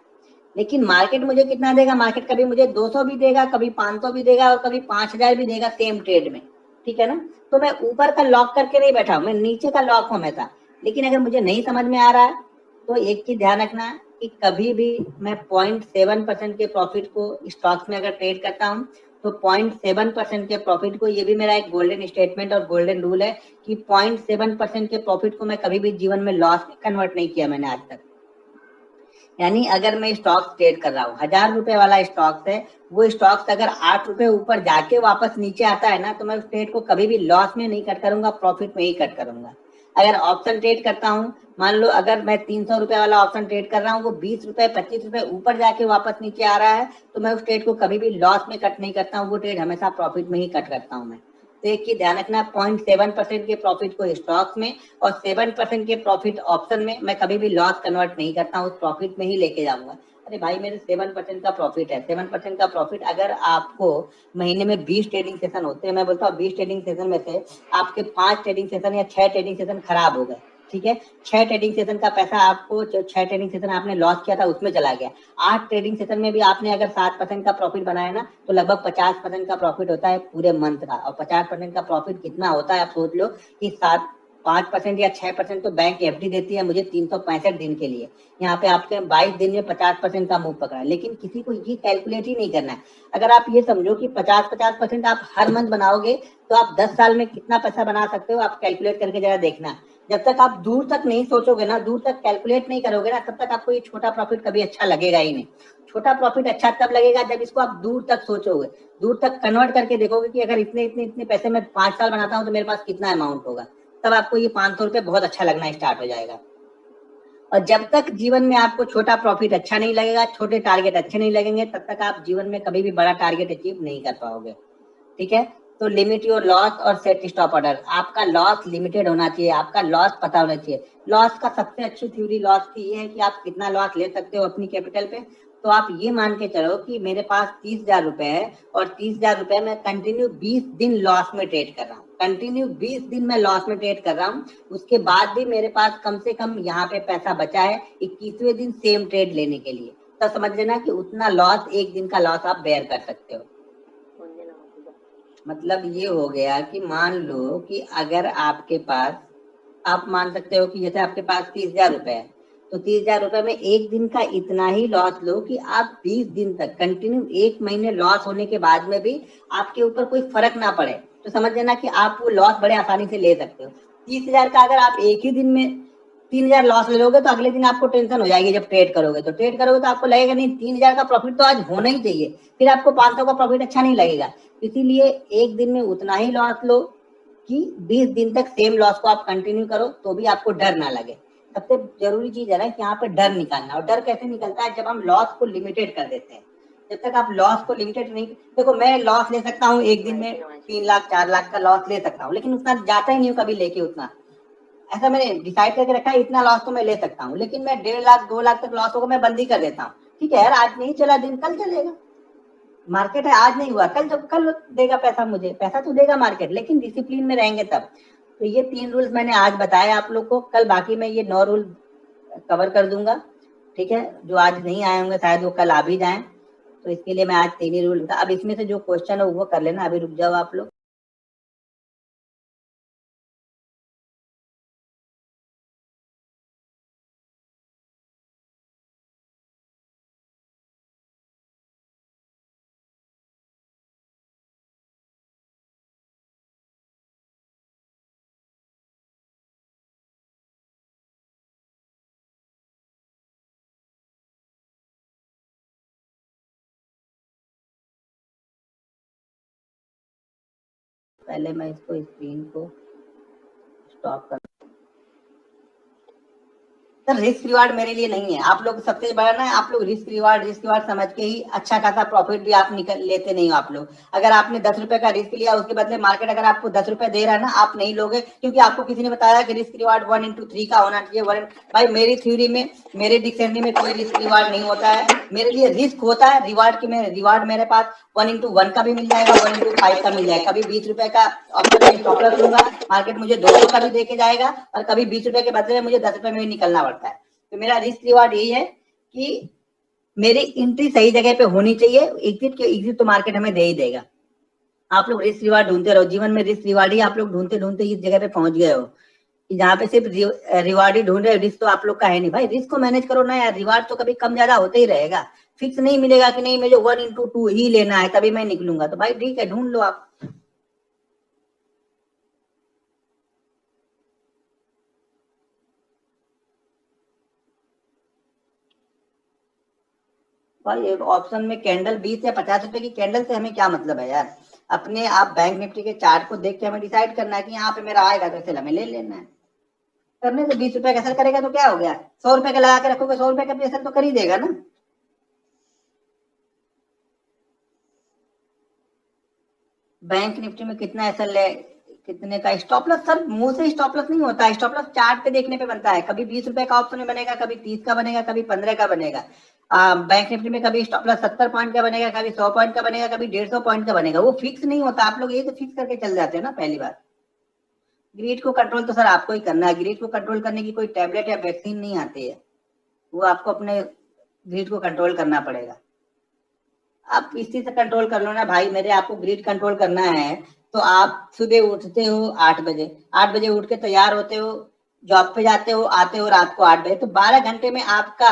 लेकिन मार्केट मुझे कितना देगा, मार्केट कभी मुझे 200 भी देगा, कभी 500 भी देगा और कभी 5,000 भी देगा सेम ट्रेड में। ठीक है ना, तो मैं ऊपर का लॉक करके नहीं बैठा हूं, मैं नीचे का लॉक हूं हमेशा। लेकिन अगर मुझे नहीं समझ में आ रहा है तो एक चीज ध्यान रखना कि कभी भी मैं 0.7% के प्रॉफिट को स्टॉक्स में अगर ट्रेड करता हूं तो 0.7% के प्रॉफिट को, ये भी मेरा एक गोल्डन स्टेटमेंट और गोल्डन रूल है कि 0.7% के प्रॉफिट को मैं कभी भी जीवन में लॉस में कन्वर्ट नहीं किया मैंने आज तक। यानी अगर मैं स्टॉक्स ट्रेड कर रहा हूँ, 1,000 रुपए वाला स्टॉक्स है, वो स्टॉक्स अगर 8 रुपए ऊपर जाके वापस नीचे आता है ना, तो मैं उस ट्रेड को कभी भी लॉस में नहीं कट करूंगा, प्रॉफिट में ही कट करूंगा। अगर ऑप्शन ट्रेड करता हूँ, मान लो अगर मैं 300 रुपए वाला ऑप्शन ट्रेड कर रहा हूँ, वो 20 रुपए 25 रुपए ऊपर जाके वापस नीचे आ रहा है, तो मैं उस ट्रेड को कभी भी लॉस में कट नहीं करता हूँ, वो ट्रेड हमेशा प्रॉफिट में ही कट करता हूँ मैं। तो एक चीज ध्यान रखना, 0.7% के प्रॉफिट को स्टॉक्स में और 7% के प्रॉफिट ऑप्शन में मैं कभी भी लॉस कन्वर्ट नहीं करता हूँ, उस प्रॉफिट में ही लेके जाऊंगा। अरे भाई, मेरे 7% का प्रॉफिट है, 7% का प्रॉफिट अगर आपको महीने में 20 ट्रेडिंग सेशन होते हैं, मैं बोलता हूँ 20 ट्रेडिंग सेशन में से आपके 5 ट्रेडिंग सेशन या 6 ट्रेडिंग सेशन खराब हो गए। ठीक है, 6 ट्रेडिंग सेशन का पैसा आपको, जो 6 ट्रेडिंग सेशन आपने लॉस किया था उसमें चला गया। 8 ट्रेडिंग सेशन में भी आपने अगर 7% का प्रॉफिट बनाया ना, तो लगभग 50% का प्रॉफिट होता है पूरे मंथ का। और 50% का प्रॉफिट कितना होता है आप सोच लो कि 5% या 6% तो बैंक एफडी देती है मुझे 365 दिन के लिए। यहाँ पे आपके 22 दिन में 50% का मूव पकड़ा, लेकिन किसी को ये कैलकुलेट ही नहीं करना है। अगर आप ये समझो कि 50% आप हर मंथ बनाओगे तो आप 10 साल में कितना पैसा बना सकते हो, आप कैलकुलेट करके जरा देखना। जब तक आप दूर तक नहीं सोचोगे ना, दूर तक कैलकुलेट नहीं करोगे ना, तब तक आपको ये छोटा प्रॉफिट कभी अच्छा लगेगा ही नहीं। छोटा प्रॉफिट अच्छा तब लगेगा जब इसको आप दूर तक सोचोगे, दूर तक कन्वर्ट करके देखोगे कि अगर इतने इतने इतने पैसे में 5 साल बनाता हूँ तो मेरे पास कितना अमाउंट होगा। तब आपको ये 500 रुपए बहुत अच्छा लगना स्टार्ट हो जाएगा। और जब तक जीवन में आपको छोटा प्रॉफिट अच्छा नहीं लगेगा, छोटे टारगेट अच्छे नहीं लगेंगे, तब तक आप जीवन में कभी भी बड़ा टारगेट अचीव नहीं कर पाओगे। ठीक है, तो लिमिट योर लॉस और सेट स्टॉप ऑर्डर। आपका लॉस लिमिटेड होना चाहिए, आपका लॉस पता होना चाहिए। लॉस का सबसे अच्छी थ्योरी लॉस की ये है कि आप कितना लॉस ले सकते हो अपनी कैपिटल पे। तो आप ये मान के चलो कि मेरे पास 30,000 रुपए है और 30,000 रुपए मैं कंटिन्यू 20 दिन लॉस में ट्रेड कर रहा हूँ, कंटिन्यू 20 दिन में लॉस में ट्रेड कर रहा हूँ। उसके बाद भी मेरे पास कम से कम यहाँ पे पैसा बचा है 21वें दिन सेम ट्रेड लेने के लिए। तो समझ लेना कि उतना लॉस, एक दिन का लॉस आप बेयर कर सकते हो। मतलब ये हो गया कि मान लो कि अगर आपके पास, आप मान सकते हो कि जैसे आपके पास 30,000 रुपए है, तो 30,000 रुपए में एक दिन का इतना ही लॉस लो कि आप 20 दिन तक कंटिन्यू, एक महीने लॉस होने के बाद में भी आपके ऊपर कोई फर्क ना पड़े, तो समझ लेना कि आप वो लॉस बड़े आसानी से ले सकते हो। 30,000 का अगर आप एक ही दिन में 3,000 लॉस ले लोगे तो अगले दिन आपको टेंशन हो जाएगी। जब ट्रेड करोगे तो आपको लगेगा नहीं, 3,000 का प्रॉफिट तो आज होना ही चाहिए, फिर आपको 500 का प्रॉफिट अच्छा नहीं लगेगा। इसीलिए एक दिन में उतना ही लॉस लो कि 20 दिन तक सेम लॉस को आप कंटिन्यू करो, तो भी आपको डर ना लगे। सबसे जरूरी चीज है ना कि यहाँ पे डर निकालना। और डर कैसे निकलता है, जब हम लॉस को लिमिटेड कर देते हैं। जब तक आप लॉस को लिमिटेड नहीं, देखो मैं लॉस ले सकता हूँ एक दिन में 3 लाख 4 लाख का लॉस ले सकता हूँ, लेकिन उतना जाता ही नहीं हूँ कभी लेके उतना। ऐसा मैंने डिसाइड करके रखा है, इतना लॉस तो मैं ले सकता हूँ, लेकिन मैं 1.5 लाख 2 लाख तक लॉस होगा मैं बंदी कर देता हूँ। ठीक है यार, आज नहीं चला दिन, कल चलेगा। मार्केट है, आज नहीं हुआ कल, जब कल देगा पैसा, मुझे पैसा तो देगा मार्केट, लेकिन डिसिप्लिन में रहेंगे तब। तो ये 3 रूल्स मैंने आज बताए आप लोग को, कल बाकी मैं ये 9 रूल कवर कर दूंगा। ठीक है, जो आज नहीं आए होंगे शायद वो कल आ भी जाए, तो इसके लिए मैं आज 3 ही रूल, अब इसमें से जो क्वेश्चन है वो कर लेना, अभी रुक जाओ आप लोग। पहले मैं इसको स्क्रीन को स्टॉप कर। सर रिस्क रिवार्ड मेरे लिए नहीं है। आप लोग सबसे बड़ा ना, आप लोग रिस्क रिवार्ड समझ के ही अच्छा खासा प्रॉफिट भी आप निकल लेते नहीं हो। आप लोग अगर आपने 10 रुपए का रिस्क लिया, उसके बदले मार्केट अगर आपको 10 रुपए दे रहा है ना, आप नहीं लोगे, क्योंकि आपको किसी ने बताया कि रिस्क रिवार्ड 1/3 का होना चाहिए। भाई मेरी थ्योरी में, मेरे डिक्शनरी में कोई रिस्क रिवार्ड नहीं होता है। मेरे लिए रिस्क होता है रिवार्ड की। मैं रिवार्ड मेरे पास 1/1 का भी मिल जाएगा, 1/5 का मिल जाएगा। कभी 20 रुपए का ऑप्शन में स्टॉप लॉस लूंगा, मार्केट मुझे 200 का भी दे के जाएगा, और कभी 20 रुपए के बदले में मुझे 10 रुपए में भी निकलना पड़ता है। तो मेरा रिस्क रिवार्ड यही है कि मेरी एंट्री सही जगह पे होनी चाहिए। एग्जिट तो मार्केट हमें दे ही देगा। आप लोग रिस्क रिवार्ड ढूंढते रहो, जीवन में रिस्क रिवार्ड ही आप लोग ढूंढते ढूंढते इस जगह पे पहुंच गए हो, जहाँ पे सिर्फ रिवार्ड ही ढूंढ रहे हो। रिस्क तो आप लोग का है नहीं। भाई रिस्क को मैनेज करो ना यार, रिवार्ड तो कभी कम ज्यादा होते ही रहेगा। फिक्स नहीं मिलेगा कि नहीं मुझे 1/2 ही लेना है तभी मैं निकलूंगा। तो भाई ठीक है, ढूंढ लो आप। भाई एक ऑप्शन में कैंडल 20 या 50 रुपए की कैंडल से हमें क्या मतलब है यार। अपने आप बैंक निफ्टी के चार्ट को देख के हमें डिसाइड करना है कि यहाँ पे मेरा आएगा तो हमें ले लेना है। करने से 20 रुपए का असर करेगा तो क्या हो गया, 100 रुपए का लगा के रखोगे, 100 रुपए का भी असर तो कर ही देगा ना। बैंक निफ्टी में कितना असर ले, कितने का स्टॉप लॉस? सर मुंह से स्टॉप लॉस नहीं होता है, स्टॉप लॉस चार्ट पे देखने पे बनता है। कभी 20 रुपए का ऑप्शन में बनेगा, कभी 30 का बनेगा, कभी 15 का बनेगा। बैंक निफ्टी में कभी स्टॉप लॉस 70 पॉइंट का बनेगा, कभी 100 पॉइंट का बनेगा, कभी 150 पॉइंट का बनेगा। वो फिक्स नहीं होता। आप लोग ये तो फिक्स करके चल जाते हैं ना पहली बार। ग्रीड को कंट्रोल तो सर आपको ही करना है। ग्रीड को कंट्रोल करने की कोई टैबलेट या वैक्सीन नहीं आती है। वो आपको अपने ग्रीड को कंट्रोल करना पड़ेगा। आप इसी से कंट्रोल कर लो ना भाई मेरे। आपको ग्रिड कंट्रोल करना है तो आप सुबह उठते हो 8 बजे, 8 बजे उठ के तैयार होते हो, जॉब पे जाते हो, आते हो रात को 8 बजे, तो 12 घंटे में आपका,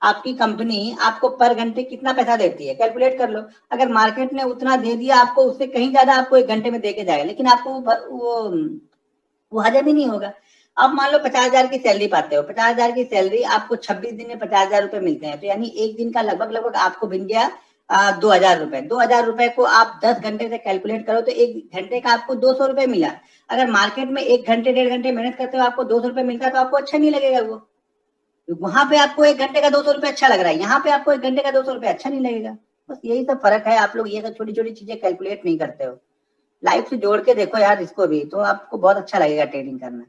आपकी कंपनी आपको पर घंटे कितना पैसा देती है कैलकुलेट कर लो। अगर मार्केट ने उतना दे दिया आपको, उससे कहीं ज्यादा आपको 1 घंटे में दे के जाएगा, लेकिन आपको वो हजम ही नहीं होगा। आप मान लो 50,000 की सैलरी पाते हो, 50,000 की सैलरी आपको 26 दिन में 50,000 रुपए मिलते हैं, तो यानी एक दिन का लगभग लगभग आपको बन गया 2,000 रुपए। 2,000 रुपए को आप 10 घंटे से कैलकुलेट करो तो 1 घंटे का आपको 200 रुपए मिला। अगर मार्केट में 1 घंटे 1.5 घंटे मेहनत करते हो आपको 200 रुपए मिलता है तो आपको अच्छा नहीं लगेगा। वो वहां पे आपको 1 घंटे का 200 रुपए अच्छा लग रहा है, यहाँ पे आपको 1 घंटे का 200 रुपए अच्छा नहीं लगेगा। बस यही सब फर्क है। आप लोग ये सब छोटी छोटी चीजें कैलकुलेट नहीं करते हो। लाइफ से जोड़ के देखो यार इसको भी, तो आपको बहुत अच्छा लगेगा ट्रेडिंग करना।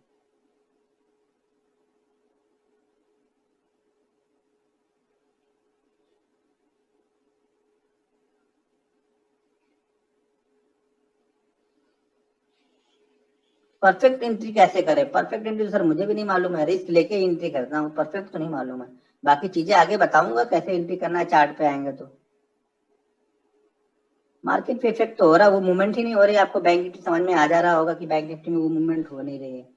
परफेक्ट एंट्री कैसे करें? परफेक्ट एंट्री सर मुझे भी नहीं मालूम है, रिस्क लेके एंट्री करता हूँ, परफेक्ट तो नहीं मालूम है। बाकी चीजें आगे बताऊंगा कैसे एंट्री करना है, चार्ट पे आएंगे तो। मार्केट पे इफेक्ट तो हो रहा है, वो मूवमेंट ही नहीं हो रही। आपको बैंक निफ्टी समझ में आ जा रहा होगा कि बैंक निफ्टी में वो मूवमेंट हो नहीं रही है।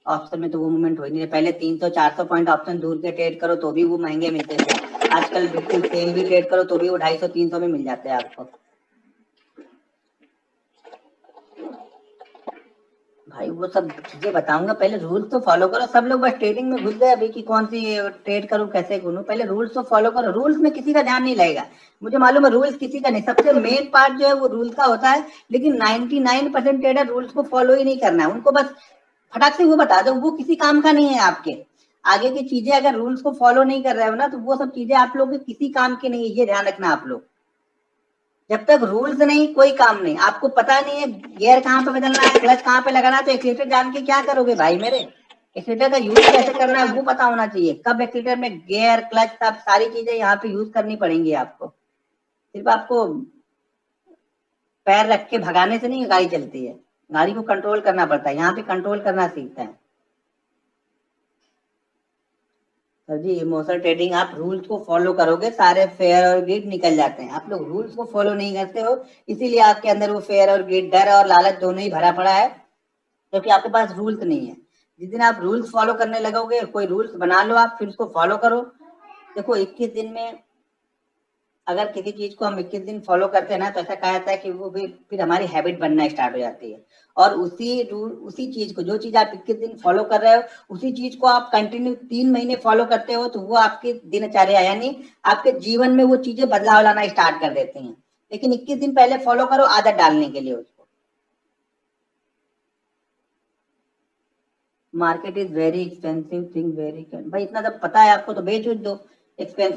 ऑप्शन में तो वो मूवमेंट हो ही नहीं रही। पहले 300 400 पॉइंट ऑप्शन दूर के ट्रेड करो तो भी वो महंगे मिलते थे। आजकल बिल्कुल सेम भी ट्रेड करो तो भी वो 250 300 में मिल जाते हैं आपको। भाई वो सब चीजें बताऊंगा, पहले रूल्स तो फॉलो करो। सब लोग बस ट्रेडिंग में घुस गए अभी कि कौन सी ट्रेड करूं, कैसे करूं। पहले रूल्स तो फॉलो करो। रूल्स में किसी का ध्यान नहीं लगेगा, मुझे मालूम है। रूल्स किसी का नहीं, सबसे मेन पार्ट जो है वो रूल्स का होता है। लेकिन 99% ट्रेडर रूल्स को फॉलो ही नहीं करना है उनको। बस फटाक से वो बता दो, वो किसी काम का नहीं है आपके। आगे की चीजें अगर रूल्स को फॉलो नहीं कर रहे हो ना, तो वो सब चीजें आप लोग के किसी काम की नहीं है, ये ध्यान रखना आप लोग। जब तक रूल्स नहीं कोई काम नहीं। आपको पता नहीं है गियर कहाँ पे बदलना है, क्लच कहाँ पे लगाना है, तो एक्सीलेटर जान के क्या करोगे भाई मेरे। एक्सीलेटर का यूज कैसे करना है वो पता होना चाहिए। कब एक्सीलेटर में गियर क्लच सब सारी चीजें यहाँ पे यूज करनी पड़ेंगी आपको। सिर्फ आपको पैर रख के भगाने से नहीं गाड़ी चलती है, गाड़ी को कंट्रोल करना पड़ता है। यहाँ पे कंट्रोल करना सीखते हैं। सर जी इमोशनल ट्रेडिंग, आप रूल्स को फॉलो करोगे सारे फेयर और ग्रिड निकल जाते हैं। आप लोग रूल्स को फॉलो नहीं करते हो, इसीलिए आपके अंदर वो फेयर और ग्रिड, डर और लालच दोनों ही भरा पड़ा है, क्योंकि आपके पास रूल्स नहीं है। जिस दिन आप रूल्स फॉलो करने लगोगे, कोई रूल्स बना लो आप, फिर उसको फॉलो करो। देखो 21 दिन में अगर किसी चीज को हम 21 दिन फॉलो करते हैं ना, तो ऐसा कहा जाता है कि वो फिर हमारी हैबिट बनना स्टार्ट हो जाती है। और उसी रूल, उसी चीज को, जो चीज आप 21 दिन फॉलो कर रहे हो, उसी चीज को आप कंटिन्यू 3 महीने फॉलो करते हो, तो वो आपकी दिनचर्या यानी आपके जीवन में वो चीजें बदलाव लाना स्टार्ट कर देती हैं। लेकिन 21 दिन पहले फॉलो करो आदत डालने के लिए उसको। Market is very expensive thing, very, भाई इतना जब पता है आपको तो बेच उच दो, एक्सपेंसिव